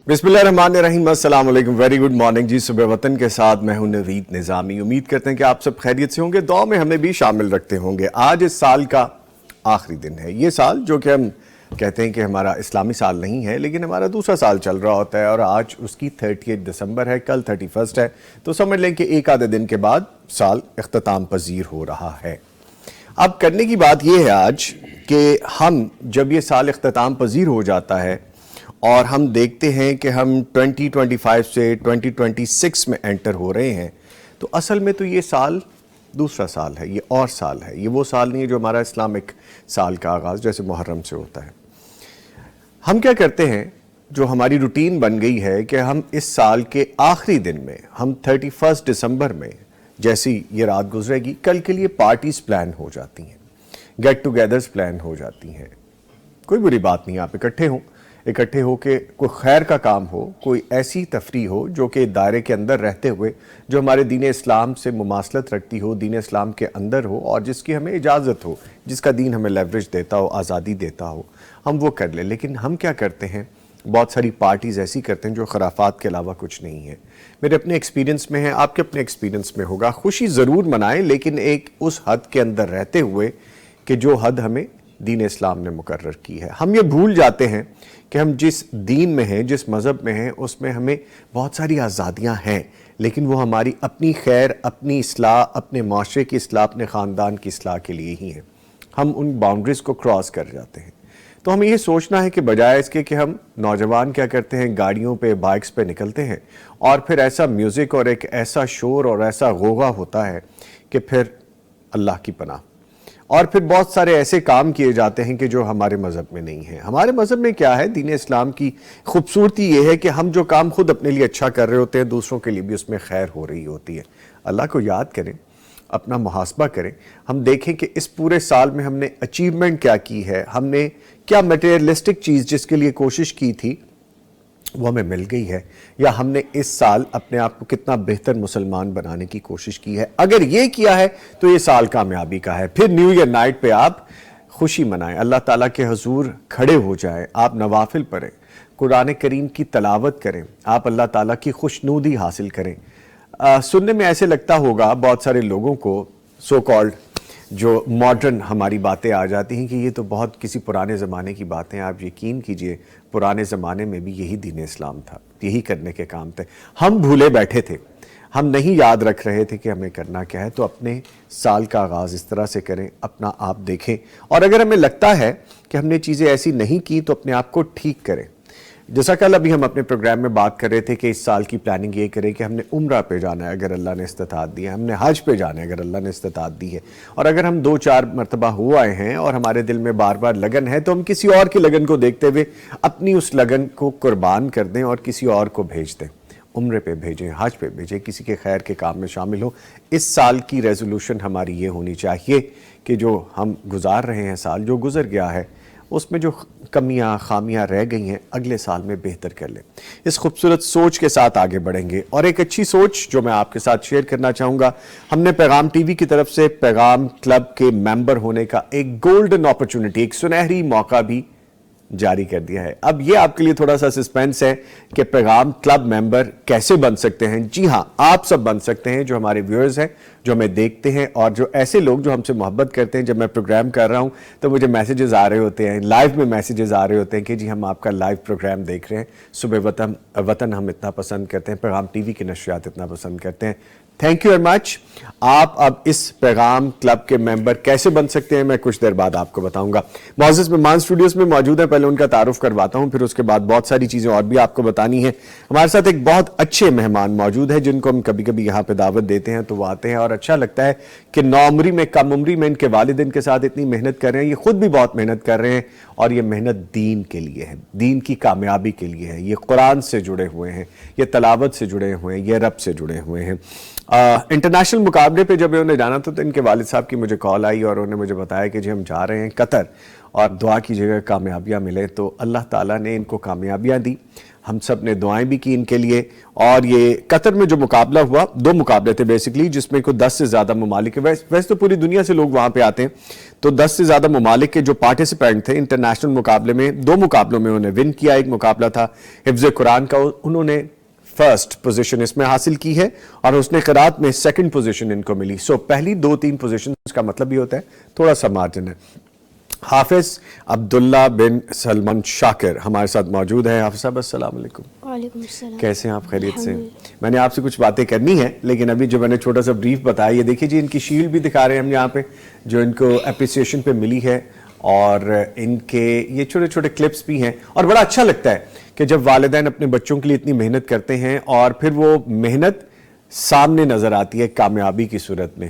بسم اللہ الرحمن الرحیم، السلام علیکم، ویری گڈ مارننگ جی۔ صبح وطن کے ساتھ میں ہوں نوید نظامی، امید کرتے ہیں کہ آپ سب خیریت سے ہوں گے، دعا میں ہمیں بھی شامل رکھتے ہوں گے۔ آج اس سال کا آخری دن ہے، یہ سال جو کہ ہم کہتے ہیں کہ ہمارا اسلامی سال نہیں ہے، لیکن ہمارا دوسرا سال چل رہا ہوتا ہے، اور آج اس کی 30 دسمبر ہے، کل 31 ہے، تو سمجھ لیں کہ ایک آدھے دن کے بعد سال اختتام پذیر ہو رہا ہے۔ اب کرنے کی بات یہ ہے آج کہ ہم جب یہ سال اختتام پذیر ہو جاتا ہے اور ہم دیکھتے ہیں کہ ہم 2025 سے 2026 میں انٹر ہو رہے ہیں، تو اصل میں تو یہ سال دوسرا سال ہے، یہ اور سال ہے، یہ وہ سال نہیں ہے جو ہمارا اسلامک سال کا آغاز جیسے محرم سے ہوتا ہے۔ ہم کیا کرتے ہیں، جو ہماری روٹین بن گئی ہے کہ ہم اس سال کے آخری دن میں، ہم 31 دسمبر میں جیسی یہ رات گزرے گی، کل کے لیے پارٹیز پلان ہو جاتی ہیں، گیٹ ٹوگیدرز پلان ہو جاتی ہیں۔ کوئی بری بات نہیں، آپ اکٹھے ہو کے کوئی خیر کا کام ہو، کوئی ایسی تفریح ہو جو کہ دائرے کے اندر رہتے ہوئے جو ہمارے دین اسلام سے مماثلت رکھتی ہو، دین اسلام کے اندر ہو، اور جس کی ہمیں اجازت ہو، جس کا دین ہمیں لیوریج دیتا ہو، آزادی دیتا ہو، ہم وہ کر لیں۔ لیکن ہم کیا کرتے ہیں، بہت ساری پارٹیز ایسی کرتے ہیں جو خرافات کے علاوہ کچھ نہیں ہے۔ میرے اپنے ایکسپیرینس میں ہے، آپ کے اپنے ایکسپیرینس میں ہوگا، خوشی ضرور منائیں لیکن ایک اس حد کے اندر رہتے ہوئے کہ جو حد ہمیں دین اسلام نے مقرر کی ہے۔ ہم یہ بھول جاتے ہیں کہ ہم جس دین میں ہیں، جس مذہب میں ہیں، اس میں ہمیں بہت ساری آزادیاں ہیں، لیکن وہ ہماری اپنی خیر، اپنی اصلاح، اپنے معاشرے کی اصلاح، اپنے خاندان کی اصلاح کے لیے ہی ہیں۔ ہم ان باؤنڈریز کو کراس کر جاتے ہیں۔ تو ہمیں یہ سوچنا ہے کہ بجائے اس کے کہ ہم نوجوان کیا کرتے ہیں، گاڑیوں پہ، بائکس پہ نکلتے ہیں، اور پھر ایسا میوزک اور ایک ایسا شور اور ایسا غوغا ہوتا ہے کہ پھر اللہ کی پناہ، اور پھر بہت سارے ایسے کام کیے جاتے ہیں کہ جو ہمارے مذہب میں نہیں ہیں۔ ہمارے مذہب میں کیا ہے، دین اسلام کی خوبصورتی یہ ہے کہ ہم جو کام خود اپنے لیے اچھا کر رہے ہوتے ہیں، دوسروں کے لیے بھی اس میں خیر ہو رہی ہوتی ہے۔ اللہ کو یاد کریں، اپنا محاسبہ کریں، ہم دیکھیں کہ اس پورے سال میں ہم نے اچیومنٹ کیا کی ہے، ہم نے کیا میٹیریلسٹک چیز جس کے لیے کوشش کی تھی وہ ہمیں مل گئی ہے، یا ہم نے اس سال اپنے آپ کو کتنا بہتر مسلمان بنانے کی کوشش کی ہے۔ اگر یہ کیا ہے تو یہ سال کامیابی کا ہے۔ پھر نیو ایئر نائٹ پہ آپ خوشی منائیں، اللہ تعالیٰ کے حضور کھڑے ہو جائیں، آپ نوافل پڑھیں، قرآن کریم کی تلاوت کریں، آپ اللہ تعالیٰ کی خوشنودی حاصل کریں۔ سننے میں ایسے لگتا ہوگا بہت سارے لوگوں کو، سو کالڈ جو ماڈرن ہماری باتیں آ جاتی ہیں کہ یہ تو بہت کسی پرانے زمانے کی باتیں۔ آپ یقین کیجئے پرانے زمانے میں بھی یہی دین اسلام تھا، یہی کرنے کے کام تھے۔ ہم بھولے بیٹھے تھے، ہم نہیں یاد رکھ رہے تھے کہ ہمیں کرنا کیا ہے۔ تو اپنے سال کا آغاز اس طرح سے کریں، اپنا آپ دیکھیں، اور اگر ہمیں لگتا ہے کہ ہم نے چیزیں ایسی نہیں کی تو اپنے آپ کو ٹھیک کریں۔ جیسا کل ابھی ہم اپنے پروگرام میں بات کر رہے تھے کہ اس سال کی پلاننگ یہ کریں کہ ہم نے عمرہ پہ جانا ہے اگر اللہ نے استطاعت دی ہے، ہم نے حج پہ جانا ہے اگر اللہ نے استطاعت دی ہے، اور اگر ہم 2-4 مرتبہ ہو آئے ہیں اور ہمارے دل میں بار بار لگن ہے تو ہم کسی اور کی لگن کو دیکھتے ہوئے اپنی اس لگن کو قربان کر دیں اور کسی اور کو بھیج دیں، عمرے پہ بھیجیں، حج پہ بھیجیں، کسی کے خیر کے کام میں شامل ہوں۔ اس سال کی ریزولوشن ہماری یہ ہونی چاہیے کہ جو ہم گزار رہے ہیں، سال جو گزر گیا ہے، اس میں جو کمیاں خامیاں رہ گئی ہیں اگلے سال میں بہتر کر لیں۔ اس خوبصورت سوچ کے ساتھ آگے بڑھیں گے، اور ایک اچھی سوچ جو میں آپ کے ساتھ شیئر کرنا چاہوں گا، ہم نے پیغام ٹی وی کی طرف سے پیغام کلب کے ممبر ہونے کا ایک گولڈن اپرچونٹی، ایک سنہری موقع بھی جاری کر دیا ہے. اب یہ آپ کے لیے تھوڑا سا سسپینس ہے کہ پیغام کلب ممبر کیسے بن سکتے ہیں. جی ہاں, آپ سب بن سکتے ہیں جو ہمارے ویورز ہیں, جو ہمیں دیکھتے ہیں, اور جو ایسے لوگ جو ہم سے محبت کرتے ہیں. جب میں پروگرام کر رہا ہوں تو مجھے میسیجز آ رہے ہوتے ہیں, لائیو میں میسیجز آ رہے ہوتے ہیں کہ جی ہم آپ کا لائیو پروگرام دیکھ رہے ہیں, صبح وطن ہم اتنا پسند کرتے ہیں, پیغام ٹی وی کی نشریات اتنا پسند کرتے ہیں. تھینک یو ویری مچ. آپ اب اس پیغام کلب کے ممبر کیسے بن سکتے ہیں میں کچھ دیر بعد آپ کو بتاؤں گا. معزز مہمان اسٹوڈیوز میں موجود ہیں, پہلے ان کا تعارف کرواتا ہوں, پھر اس کے بعد بہت ساری چیزیں اور بھی آپ کو بتانی ہیں. ہمارے ساتھ ایک بہت اچھے مہمان موجود ہیں جن کو ہم کبھی کبھی یہاں پہ دعوت دیتے ہیں تو وہ آتے ہیں, اور اچھا لگتا ہے کہ نوعمری میں, کم عمری میں ان کے والد ان کے ساتھ اتنی محنت کر رہے ہیں. یہ خود بھی بہت محنت کر رہے ہیں, اور یہ محنت دین کے لیے ہے, دین کی کامیابی کے لیے ہے. یہ قرآن سے جڑے ہوئے ہیں, یہ تلاوت سے جڑے ہوئے ہیں, یہ رب سے جڑے ہوئے ہیں. انٹرنیشنل مقابلے پہ جب انہوں نے جانا تھا تو ان کے والد صاحب کی مجھے کال آئی اور انہوں نے مجھے بتایا کہ جی ہم جا رہے ہیں قطر, اور دعا کیجیے گا کامیابیاں ملے. تو اللہ تعالیٰ نے ان کو کامیابیاں دی, ہم سب نے دعائیں بھی کی ان کے لیے. اور یہ قطر میں جو مقابلہ ہوا, 2 مقابلے تھے بیسیکلی, جس میں کوئی 10 سے زیادہ ممالک ہیں. ویسے تو پوری دنیا سے لوگ وہاں پہ آتے ہیں, تو 10 سے زیادہ ممالک کے جو پارٹیسپینٹ تھے انٹرنیشنل مقابلے میں, 2 مقابلوں میں انہوں نے ون کیا. ایک مقابلہ تھا حفظ قرآن کا, انہوں نے فرسٹ پوزیشن اس میں حاصل کی ہے, اور حسن قراءت میں سیکنڈ پوزیشن ان کو ملی. سو پہلی 2-3 پوزیشنز کا مطلب یہ ہوتا ہے تھوڑا سا مارجن ہے. حافظ عبداللہ بن سلمان شاکر ہمارے ساتھ موجود ہیں. حافظ صاحب السلام علیکم. وعلیکم السلام. کیسے ہیں آپ؟ خیریت سے؟ میں نے آپ سے کچھ باتیں کرنی ہیں, لیکن ابھی جو میں نے چھوٹا سا بریف بتایا, یہ دیکھیے جی ان کی شیلڈ بھی دکھا رہے ہیں ہم یہاں پہ جو ان کو اپریسیشن پہ ملی ہے, اور ان کے یہ چھوٹے چھوٹے کلپس بھی ہیں. اور بڑا اچھا لگتا ہے کہ جب والدین اپنے بچوں کے لیے اتنی محنت کرتے ہیں اور پھر وہ محنت سامنے نظر آتی ہے کامیابی کی صورت میں.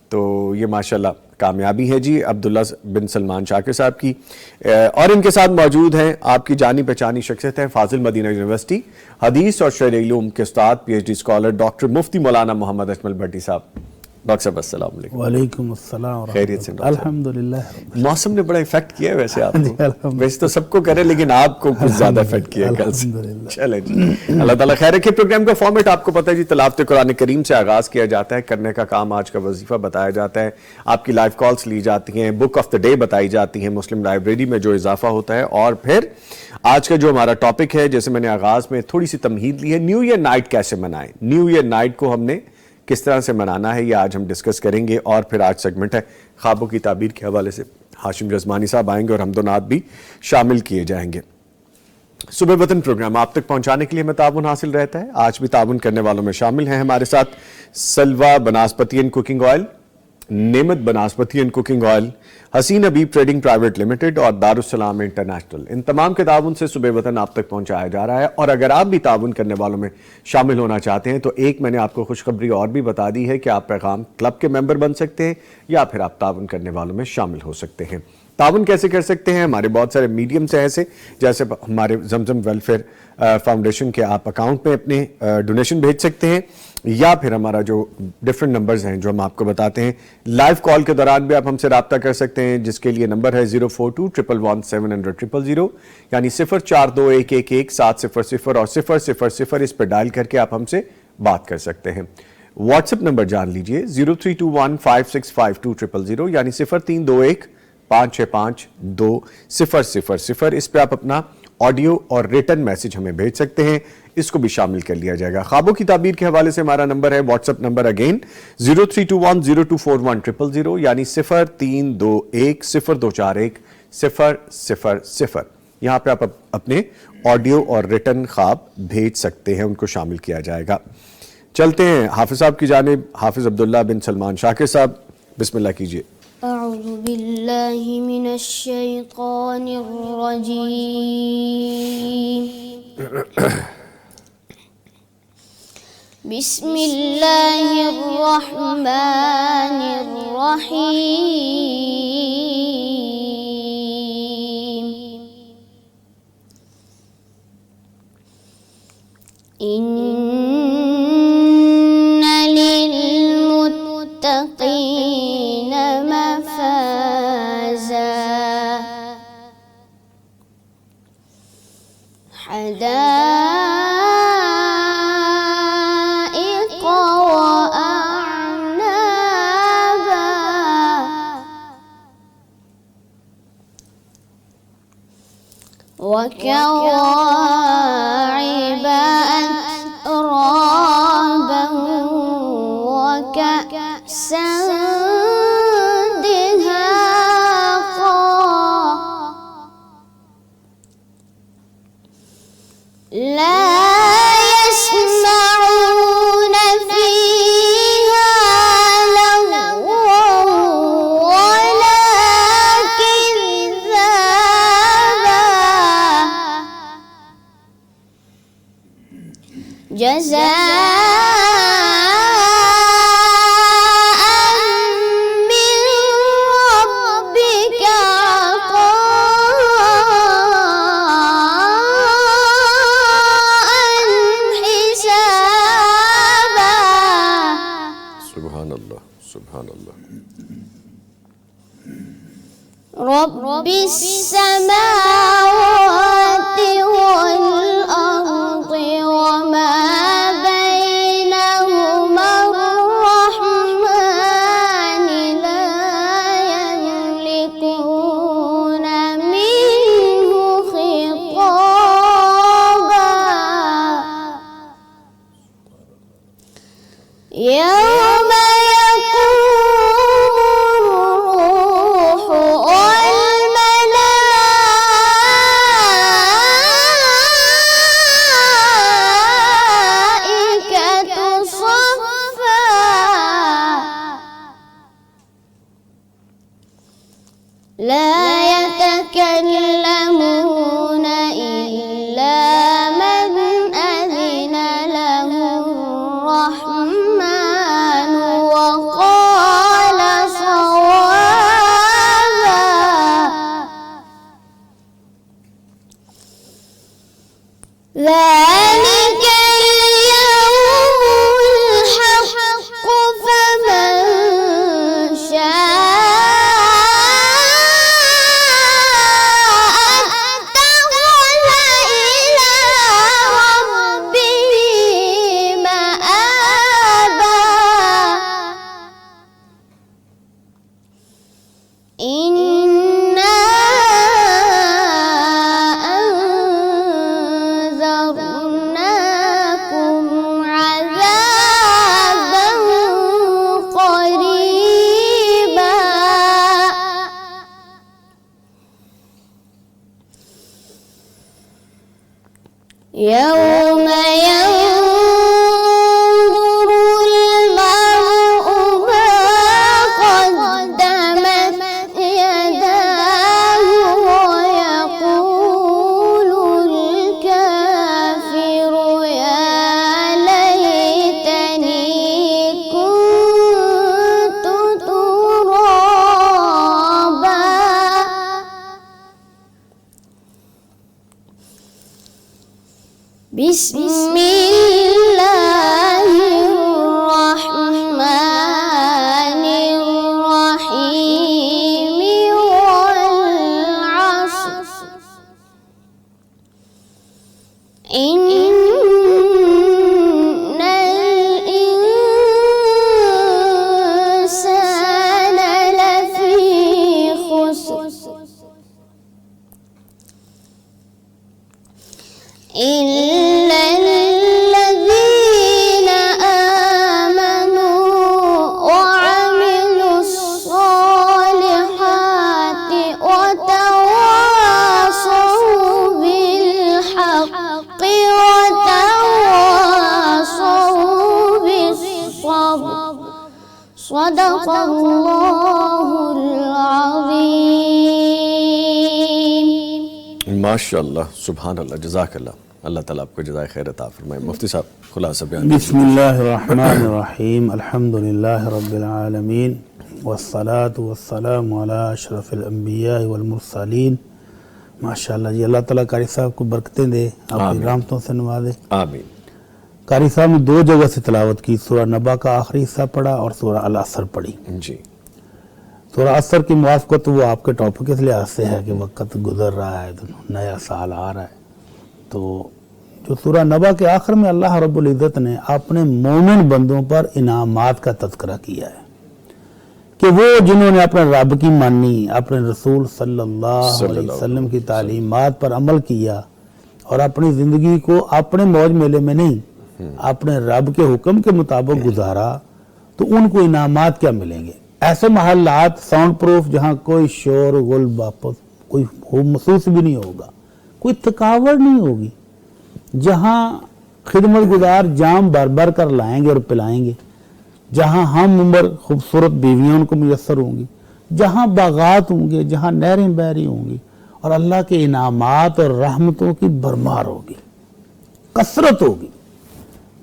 تو یہ ماشاءاللہ کامیابی ہے جی عبداللہ بن سلمان شاکر صاحب کی. اور ان کے ساتھ موجود ہیں آپ کی جانی پہچانی شخصیت ہے, فاضل مدینہ یونیورسٹی حدیث اور شرعی علوم کے استاد, P H D scholar, doctor Mufti Maulana Muhammad Ajmal بھٹی صاحب. ڈاکٹر صاحب السلام علیکم. وعلیکم السلام. خیریت سے؟ الحمدللہ. موسم نے بڑا افیکٹ کیا ہے ویسے آپ کو, ویسے تو سب کو کرے لیکن آپ کو کچھ زیادہ افیکٹ کیا ہے کل سے. چلیں جی, اللہ تعالیٰ خیر رکھے. پروگرام کا فارمیٹ آپ کو پتہ ہے جی, تلاوت قرآن کریم سے آغاز کیا جاتا ہے, کرنے کا کام آج کا وظیفہ بتایا جاتا ہے, آپ کی لائیو کالز لی جاتی ہیں, بک آف دا ڈے بتائی جاتی ہیں, مسلم لائبریری میں جو اضافہ ہوتا ہے, اور پھر آج کا جو ہمارا ٹاپک ہے, جیسے میں نے آغاز میں تھوڑی سی تمہید لی ہے, نیو ایئر نائٹ کیسے منائیں, نیو ایئر نائٹ کو ہم نے کس طرح سے منانا ہے, یہ آج ہم ڈسکس کریں گے. اور پھر آج سیگمنٹ ہے خوابوں کی تعبیر کے حوالے سے, ہاشم رضمانی صاحب آئیں گے اور حمد و نعت بھی شامل کیے جائیں گے. صبح وطن پروگرام آپ تک پہنچانے کے لیے ہمیں تعاون حاصل رہتا ہے. آج بھی تعاون کرنے والوں میں شامل ہیں ہمارے ساتھ سلوا banaspati and cooking oil, Naimat Banaspati and cooking oil, Hussain Habib trading private limited اور دارالسلام انٹرنیشنل. ان تمام کے تعاون سے صبح وطن آپ تک پہنچایا جا رہا ہے. اور اگر آپ بھی تعاون کرنے والوں میں شامل ہونا چاہتے ہیں تو ایک میں نے آپ کو خوشخبری اور بھی بتا دی ہے کہ آپ پیغام کلب کے ممبر بن سکتے ہیں, یا پھر آپ تعاون کرنے والوں میں شامل ہو سکتے ہیں. تعاون کیسے کر سکتے ہیں؟ ہمارے بہت سارے میڈیمز ہیں ایسے, جیسے ہمارے زمزم ویلفیئر فاؤنڈیشن کے آپ اکاؤنٹ میں اپنے ڈونیشن بھیج سکتے ہیں, یا پھر ہمارا جو ڈیفرنٹ نمبرز ہیں جو ہم آپ کو بتاتے ہیں. لائیو کال کے دوران بھی آپ ہم سے رابطہ کر سکتے ہیں, جس کے لیے نمبر ہے 042-111-700-000, یعنی 042-111-700 اور 000. اس پہ ڈائل کر کے آپ ہم سے بات کر سکتے ہیں. واٹس ایپ نمبر جان لیجئے 0321565200, یعنی 0321565200. اس پہ آپ اپنا آڈیو اور ریٹن میسج ہمیں بھیج سکتے ہیں, اس کو بھی شامل کر لیا جائے گا. خوابوں کی تعبیر کے حوالے سے ہمارا نمبر ہے واٹس ایپ نمبر اگین 0321024100, یعنی 0321024100. یہاں پہ آپ اپنے آڈیو اور ریٹن خواب بھیج سکتے ہیں, ان کو شامل کیا جائے گا. چلتے ہیں حافظ صاحب کی جانب. حافظ عبداللہ بن سلمان شاکر صاحب, بسم اللہ کیجئے. اعوذ باللہ من الشیطان الرجیم. بسم اللہ الرحمن الرحیم. ان للمتقین مفازا حدائق وأعنابا وكواعب أترابا وكأسا دهاقا لا يسمعون فيها لغوا ولا كذابا جزاء من ربك عطاء حسابا سبحان اللہ سبحان اللہ. رب السماوات والأرض وما بينهما الرحمن لا يملكون منه خطابا يوم يقوم الروح والملائكة صفا لا يتكلمون إلا من أذن له الرحمن وقال صوابا ذلك اليوم الحق فمن شاء اتخذ إلى ربه مآبا إنا أنذرناكم عذابا قريبا يوم ينظر المرء ما قدمت يداه ويقول الكافر يا ليتني كنت ترابا بسم الله الرحمن الرحيم والعصر إن الإنسان لفي خسر إلا الذين آمنوا وعملوا الصالحات وتواصوا بالحق وتواصوا بالصبر صدق الله العظيم. ماشاء اللہ سبحان اللہ جزاک اللہ. اللہ تعالیٰ آپ کو جزائے خیر عطا فرمائے. مفتی صاحب خلاصہ بیان. بسم اللہ الرحمن الرحیم الحمدللہ رب العالمین والصلاة والسلام علی اشرف الانبیاء والمرسلین. ماشاءاللہ جی اللہ تعالیٰ قاری صاحب کو برکتیں دے, اپنی رحمتوں سے نوازے. آمین. قاری صاحب نے 2 جگہ سے تلاوت کی, سورہ نبا کا آخری حصہ پڑھا اور سورہ العصر پڑھی. جی سورہ عصر کی موافقت وہ آپ کے ٹاپک اس لحاظ سے ہے کہ وقت گزر رہا ہے, نیا سال آ رہا ہے. تو جو سورہ نبا کے آخر میں اللہ رب العزت نے اپنے مومن بندوں پر انعامات کا تذکرہ کیا ہے کہ وہ جنہوں نے اپنے رب کی مانی، اپنے رسول صلی اللہ علیہ وسلم کی تعلیمات پر عمل کیا اور اپنی زندگی کو اپنے موج میلے میں نہیں اپنے رب کے حکم کے مطابق گزارا، تو ان کو انعامات کیا ملیں گے؟ ایسے محلات ساؤنڈ پروف جہاں کوئی شور غل باپت کوئی محسوس بھی نہیں ہوگا، کوئی تھکاوٹ نہیں ہوگی، جہاں خدمت گزار جام بھر بھر کر لائیں گے اور پلائیں گے، جہاں ہم عمر خوبصورت بیویاں ان کو میسر ہوں گی، جہاں باغات ہوں گے، جہاں نہریں بہہ رہی ہوں گی، اور اللہ کے انعامات اور رحمتوں کی بھرمار ہوگی، کثرت ہوگی۔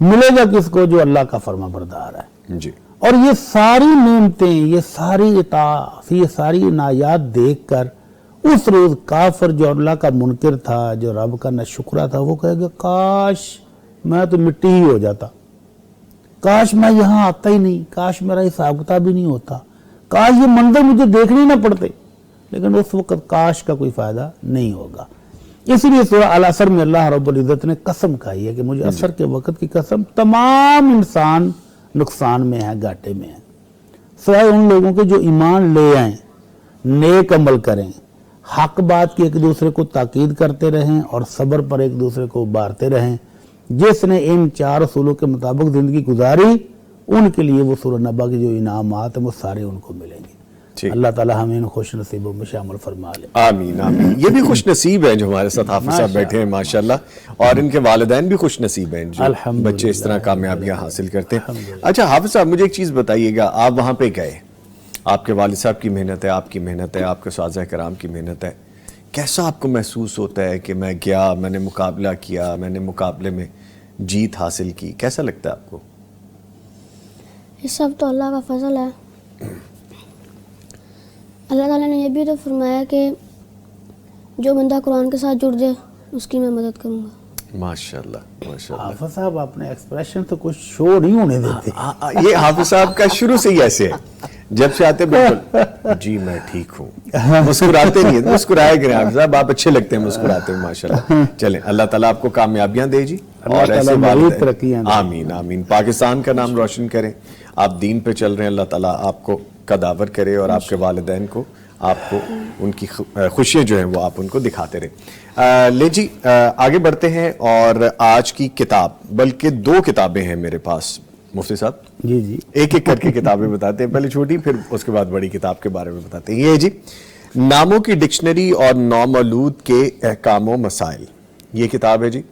ملے گا کس کو؟ جو اللہ کا فرما بردار ہے۔ جی اور یہ ساری نعمتیں، یہ ساری اطاعت، یہ ساری عنایات دیکھ کر اس روز کافر جو اللہ کا منکر تھا، جو رب کا ناشکرا تھا، وہ کہے گا کاش میں تو مٹی ہی ہو جاتا، کاش میں یہاں آتا ہی نہیں، کاش میرا حساب کتاب ہی نہیں ہوتا، کاش یہ منظر مجھے دیکھنے نہ پڑتے۔ لیکن اس وقت کاش کا کوئی فائدہ نہیں ہوگا۔ اس لیے سورہ العصر میں اللہ رب العزت نے قسم کھائی ہے کہ مجھے عصر کے وقت کی قسم، تمام انسان نقصان میں ہے، گھاٹے میں ہے، سوائے ان لوگوں کے جو ایمان لے آئیں، نیک عمل کریں، حق بات کی ایک دوسرے کو تاکید کرتے رہیں اور صبر پر ایک دوسرے کو ابھارتے رہیں۔ جس نے ان 4 اصولوں کے مطابق زندگی گزاری، ان کے لیے وہ سورہ نبا کے جو انعامات ہیں وہ سارے ان کو ملیں گے۔ اللہ تعالیٰ ہمیں ان خوش نصیبوں میں شامل فرما لے۔ آمین آمین۔ یہ بھی خوش نصیب ہیں جو ہمارے ساتھ حافظ صاحب بیٹھے ہیں ماشاءاللہ، اور ان کے والدین بھی خوش نصیب ہیں جو بچے اس طرح کامیابیاں حاصل کرتے ہیں۔ اچھا حافظ صاحب، مجھے ایک چیز بتائیے گا، آپ وہاں پہ گئے، آپ کے والد صاحب کی محنت ہے، آپ کی محنت ہے، آپ کے اساتذہ کرام کی محنت ہے، کیسا آپ کو محسوس ہوتا ہے کہ میں گیا، میں نے مقابلہ کیا، میں نے مقابلے میں جیت حاصل کی، کیسا لگتا ہے آپ کو؟ یہ سب تو اللہ کا فضل ہے۔ اللہ تعالیٰ نے یہ بھی تو فرمایا کہ جو بندہ قرآن کے ساتھ جڑ جائے اس کی میں مدد کروں گا۔ ماشاءاللہ ماشاءاللہ۔ حافظ صاحب اپنے ایکسپریشن تو کچھ شو نہیں ہونے دیتے۔ یہ حافظ صاحب کا شروع سے ہی ایسے ہے، جب سے آتے بالکل جی میں ٹھیک ہوں، مسکراتے نہیں ہیں، مسکرائے کریں حافظ صاحب، آپ اچھے لگتے ہیں مسکراتے ہیں ماشاءاللہ۔ چلیں اللہ تعالیٰ آپ کو کامیابیاں دے جی، اور ایسے والدین، آمین آمین، پاکستان کا نام روشن کریں، آپ دین پہ چل رہے ہیں، اللہ تعالیٰ آپ کو قداور کرے اور آپ کے والدین کو، آپ کو ان کی خوشیاں جو ہیں وہ آپ ان کو دکھاتے رہیں۔ لے جی آگے بڑھتے ہیں، اور آج کی کتاب، بلکہ 2 کتابیں ہیں میرے پاس مفتی صاحب، جی جی ایک ایک کر کے کتابیں بتاتے ہیں، پہلے چھوٹی پھر اس کے بعد بڑی کتاب کے بارے میں بتاتے ہیں۔ یہ جی ناموں کی ڈکشنری اور نومولود کے احکام و مسائل، یہ کتاب ہے جی،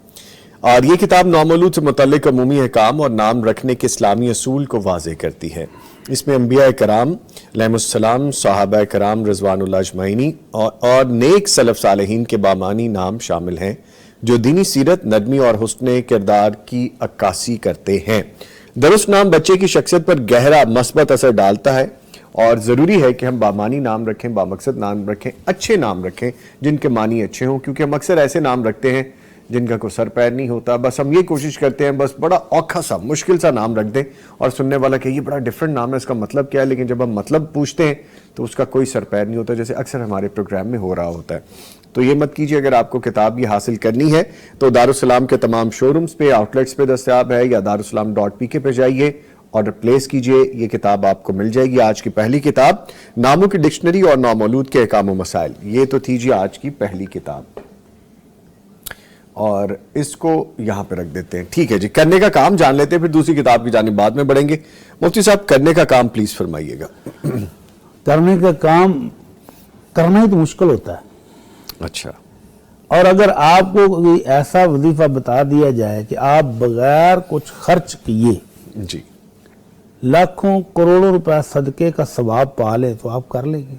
اور یہ کتاب نومولود سے متعلق عمومی احکام اور نام رکھنے کے اسلامی اصول کو واضح کرتی ہے۔ اس میں انبیاء کرام علیہم السلام، صحابہ کرام رضوان اللہ اجمعین اور نیک سلف صالحین کے بامانی نام شامل ہیں جو دینی سیرت، نرمی اور حسن کردار کی عکاسی کرتے ہیں۔ درست نام بچے کی شخصیت پر گہرا مثبت اثر ڈالتا ہے، اور ضروری ہے کہ ہم بامانی نام رکھیں، بامقصد نام رکھیں، اچھے نام رکھیں جن کے معنی اچھے ہوں، کیونکہ ہم اکثر ایسے نام رکھتے ہیں جن کا کوئی سر پیر نہیں ہوتا، بس ہم یہ کوشش کرتے ہیں بس بڑا اوکھا سا مشکل سا نام رکھ دیں، اور سننے والا کہ یہ بڑا ڈیفرنٹ نام ہے، اس کا مطلب کیا ہے، لیکن جب ہم مطلب پوچھتے ہیں تو اس کا کوئی سر پیر نہیں ہوتا، جیسے اکثر ہمارے پروگرام میں ہو رہا ہوتا ہے۔ تو یہ مت کیجیے، اگر آپ کو کتاب یہ حاصل کرنی ہے تو دارالسلام کے تمام شو رومز پہ، آؤٹ لیٹس پہ دستیاب ہے، یا darussalam.pk پہ جائیے، آرڈر پلیس کیجیے، یہ کتاب آپ کو مل جائے گی۔ آج کی پہلی کتاب ناموں کی ڈکشنری اور نومولود کے احکام و مسائل، یہ تو تھی جی آج کی پہلی کتاب، اور اس کو یہاں پہ رکھ دیتے ہیں۔ ٹھیک ہے جی، کرنے کا کام جان لیتے ہیں، پھر دوسری کتاب کی جانب بعد میں بڑھیں گے۔ مفتی صاحب کرنے کا کام پلیز فرمائیے گا۔ کرنے کا کام کرنا ہی تو مشکل ہوتا ہے، اچھا، اور اگر آپ کو کوئی ایسا وظیفہ بتا دیا جائے کہ آپ بغیر کچھ خرچ کیے جی لاکھوں کروڑوں روپے صدقے کا ثواب پا لے، تو آپ کر لیں گے؟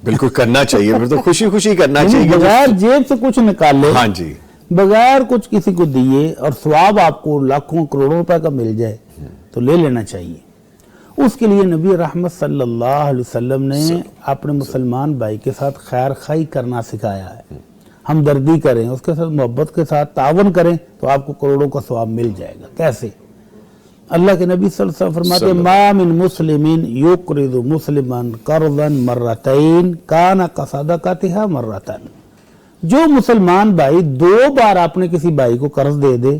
بالکل کرنا چاہیے، پھر تو خوشی خوشی کرنا چاہیے، بغیر جیب سے کچھ نکالے، ہاں جی، بغیر کچھ کسی کو دیے، اور ثواب آپ کو لاکھوں کروڑوں روپے کا مل جائے تو لے لینا چاہیے۔ اس کے لیے نبی رحمت صلی اللہ علیہ وسلم نے اپنے مسلمان بھائی کے ساتھ خیر خواہی کرنا سکھایا ہے، ہمدردی کریں، اس کے ساتھ محبت کے ساتھ تعاون کریں تو آپ کو کروڑوں کا ثواب مل جائے گا۔ کیسے؟ اللہ کے نبی صلی اللہ علیہ وسلم فرماتے ہیں ما من مسلم یقرض مسلما قرضا مرتين كان كصدقتها مرتين، جو مسلمان بھائی 2 بار آپ نے کسی بھائی کو قرض دے دے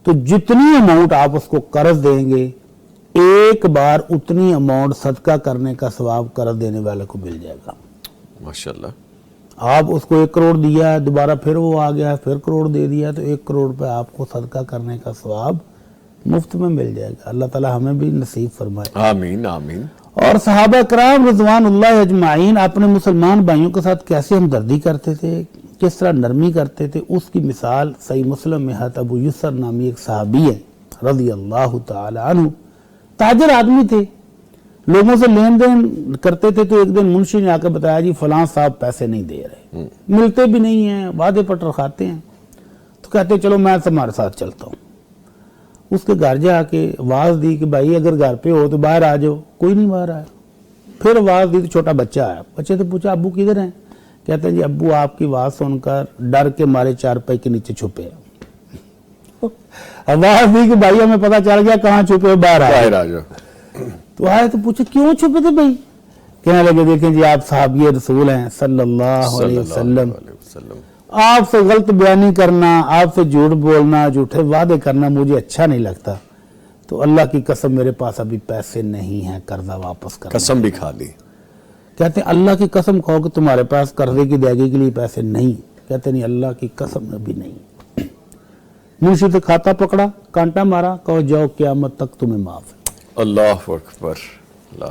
تو جتنی اماؤنٹ آپ اس کو قرض دیں گے ایک بار اتنی اماؤنٹ صدقہ کرنے کا ثواب قرض دینے والے کو مل جائے گا. ماشاءاللہ. آپ اس کو 1 کروڑ دیا ہے, دوبارہ پھر وہ آ گیا ہے, پھر کروڑ دے دیا, تو 1 کروڑ پہ آپ کو صدقہ کرنے کا ثواب مفت میں مل جائے گا. اللہ تعالی ہمیں بھی نصیب فرمائے. آمین آمین. اور صحابہ کرام رضوان اللہ اجمعین اپنے مسلمان بھائیوں کے ساتھ کیسے ہمدردی کرتے تھے, کس طرح نرمی کرتے تھے, اس کی مثال صحیح مسلم میں ہے. ابو یسر نامی ایک صحابی ہے رضی اللہ تعالی عنہ, تاجر آدمی تھے, لوگوں سے لین دین کرتے تھے. تو ایک دن منشی نے آ کے بتایا جی فلاں صاحب پیسے نہیں دے رہے, ملتے بھی نہیں ہیں, وعدے پٹر کھاتے ہیں. تو کہتے چلو میں تمہارے ساتھ چلتا ہوں. اس کے گھر جا کے آواز دی کہ بھائی اگر گھر پہ ہو تو باہر آ جاؤ. کوئی نہیں باہر آیا. پھر آواز دی تو چھوٹا بچہ آیا. بچے سے پوچھا ابو کدھر ہیں؟ کہتے ہیں جی ابو آپ کی آواز سن کر ڈر کے مارے چارپائی کے نیچے چھپے ہیں. آواز دی کہ بھائی ہمیں پتا چل گیا کہاں چھپے ہو, باہر آ جاؤ. تو آئے تو پوچھے کیوں چھپے تھے بھائی؟ کہنے لگے دیکھیں جی آپ صحابی رسول ہیں صلی اللہ علیہ وسلم, آپ سے غلط بیانی کرنا, آپ سے جھوٹ بولنا, جھوٹے وعدے کرنا مجھے اچھا نہیں لگتا. تو اللہ کی قسم میرے پاس ابھی پیسے نہیں ہیں قرضہ واپس کرنا. قسم بھی کھا لی. کہتے ہیں اللہ کی قسم کھاؤ کہ تمہارے پاس قرضے کی ادائیگی کے لیے پیسے نہیں. کہتے نہیں اللہ کی قسم ابھی نہیں. منشی سے کھاتا پکڑا, کانٹا مارا, کہو جاؤ قیامت تک تمہیں معاف ہے. اللہ اکبر.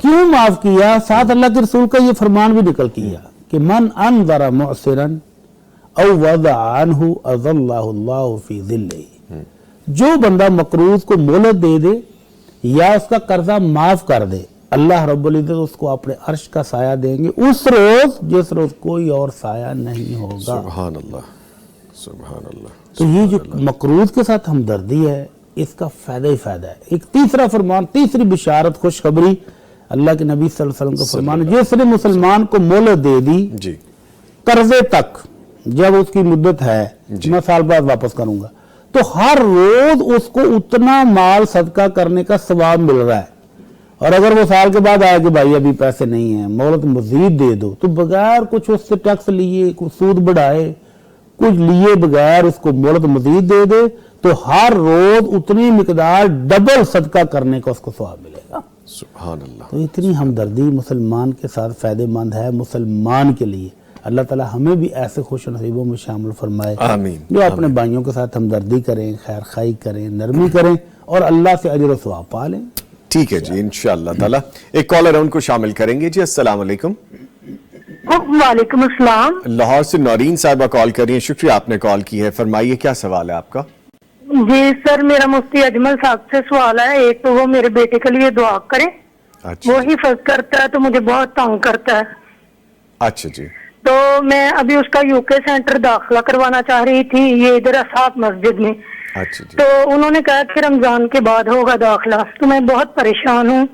کیوں معاف کیا؟ ساتھ اللہ کے رسول کا یہ فرمان بھی نکل کیا کہ من انذر معسرا او وضع عنہ اظلہ اللہ فی ظلہ. جو بندہ مقروض کو مہلت دے دے یا اس کا قرضہ معاف کر دے, اللہ رب العزت اس کو اپنے عرش کا سایہ دیں گے اس روز جس روز کوئی اور سایہ نہیں ہوگا. سبحان اللہ سبحان اللہ. تو یہ جو مقروض کے ساتھ ہمدردی ہے اس کا فائدہ ہی فائدہ ہے. ایک تیسرا فرمان, تیسری بشارت, خوشخبری اللہ کے نبی صلی اللہ علیہ وسلم کا فرمان, جس نے مسلمان کو مہلت دے دی جی قرضے تک, جب اس کی مدت ہے میں سال بعد واپس کروں گا, تو ہر روز اس کو اتنا مال صدقہ کرنے کا ثواب مل رہا ہے. اور اگر وہ سال کے بعد آئے کہ بھائی ابھی پیسے نہیں ہیں, مہلت مزید دے دو, تو بغیر کچھ اس سے ٹیکس لیے, کچھ سود بڑھائے, کچھ لیے بغیر اس کو مہلت مزید دے دے, تو ہر روز اتنی مقدار ڈبل صدقہ کرنے کا اس کو ثواب ملے گا. سبحان اللہ. تو اتنی ہمدردی مسلمان کے ساتھ فائدہ مند ہے مسلمان کے لیے. اللہ تعالی ہمیں بھی ایسے خوش نصیبوں میں شامل فرمائے آمین. جو اپنے بھائیوں کے ساتھ ہمدردی کریں, خیر خواہی کریں, نرمی کریں اور اللہ سے اجر و ثواب پا لیں. ٹھیک ہے جی, انشاءاللہ تعالی ایک کالر ان کو شامل کریں گے. جی السلام علیکم. وعلیکم السلام. لاہور سے نورین صاحبہ کال کر رہی ہیں, شکریہ آپ نے کال کی ہے. فرمائیے کیا سوال ہے آپ کا؟ جی سر, میرا مفتی اجمل صاحب سے سوال ہے. ایک تو وہ میرے بیٹے کے لیے دعا کریں, وہ حفظ کرتا ہے تو مجھے بہت تنگ کرتا ہے. اچھا جی. تو میں ابھی اس کا UK سینٹر داخلہ کروانا چاہ رہی تھی, یہ ادھر اسحاق مسجد میں. اچھا جی. تو انہوں نے کہا کہ رمضان کے بعد ہوگا داخلہ, تو میں بہت پریشان ہوں,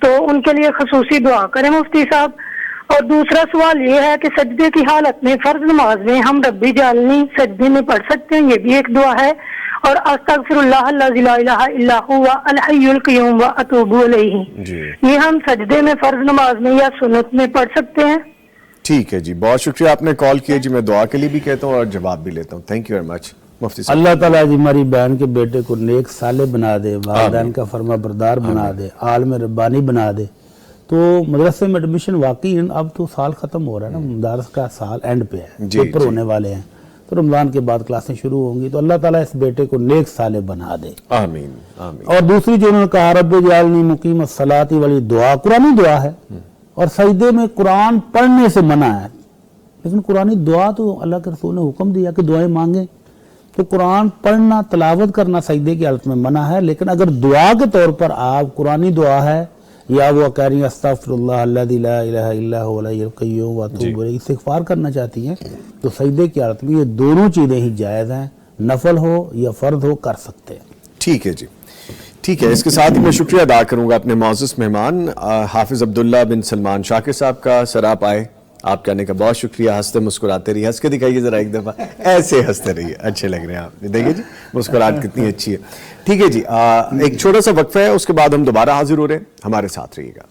تو ان کے لیے خصوصی دعا کریں مفتی صاحب. اور دوسرا سوال یہ ہے کہ سجدے کی حالت میں فرض نماز میں ہم ربی جعلنی سجدے میں پڑھ سکتے ہیں, یہ بھی ایک دعا ہے. اور استغفر اللہ الذی لا الہ الا هو الحی القیوم واتوب الیہ, یہ ہم سجدے میں فرض نماز میں یا سنت میں پڑھ سکتے ہیں. ٹھیک ہے جی, بہت شکریہ آپ نے کال کیا جی. میں دعا کے لیے بھی کہتا ہوں اور جواب بھی لیتا ہوں. تھینک یو ویری مچ مفتی صاحب. اللہ تعالیٰ جی ہماری بہن کے بیٹے کو نیک صالح بنا دے, والدین کا فرما بردار بنا دے, عالم ربانی بنا دے. تو مدرسے میں ایڈمیشن واقعی اب تو سال ختم ہو رہا ہے نا, مدارس کا سال اینڈ پہ ہے, پیپر ہونے والے ہیں, تو رمضان کے بعد کلاسیں شروع ہوں گی. تو اللہ تعالیٰ اس بیٹے کو نیک صالح بنا دے. آمین آمین. اور دوسری جو انہوں نے کہا رب جعلنی مقیم الصلاۃ والی دعا, قرآنی دعا ہے اور سجدے میں قرآن پڑھنے سے منع ہے, لیکن قرآنی دعا تو اللہ کے رسول نے حکم دیا کہ دعائیں مانگیں. تو قرآن پڑھنا, تلاوت کرنا سجدے کی حالت میں منع ہے, لیکن اگر دعا کے طور پر آپ قرآنی دعا ہے یا وہ کہہ رہی ہیں استغفر اللہ الذی لا الہ الا هو الحی القیوم واتوب الیہ, استغفار کرنا چاہتی ہیں, تو سجدے کی حالت میں یہ دونوں چیزیں ہی جائز ہیں, نفل ہو یا فرض ہو کر سکتے ہیں. ٹھیک ہے جی, ٹھیک ہے. اس کے ساتھ ہی میں شکریہ ادا کروں گا اپنے معزز مہمان حافظ عبداللہ بن سلمان شاکر صاحب کا. سر آپ آئے, آپ کہنے کا بہت شکریہ. ہنستے مسکراتے رہیے, ہنس کے دکھائیے ذرا ایک دفعہ, ایسے ہنستے رہیے, اچھے لگ رہے ہیں آپ. دیکھیں جی مسکراہٹ کتنی اچھی ہے. ٹھیک ہے جی, ایک چھوٹا سا وقفہ ہے, اس کے بعد ہم دوبارہ حاضر ہو رہے ہیں. ہمارے ساتھ رہیے گا.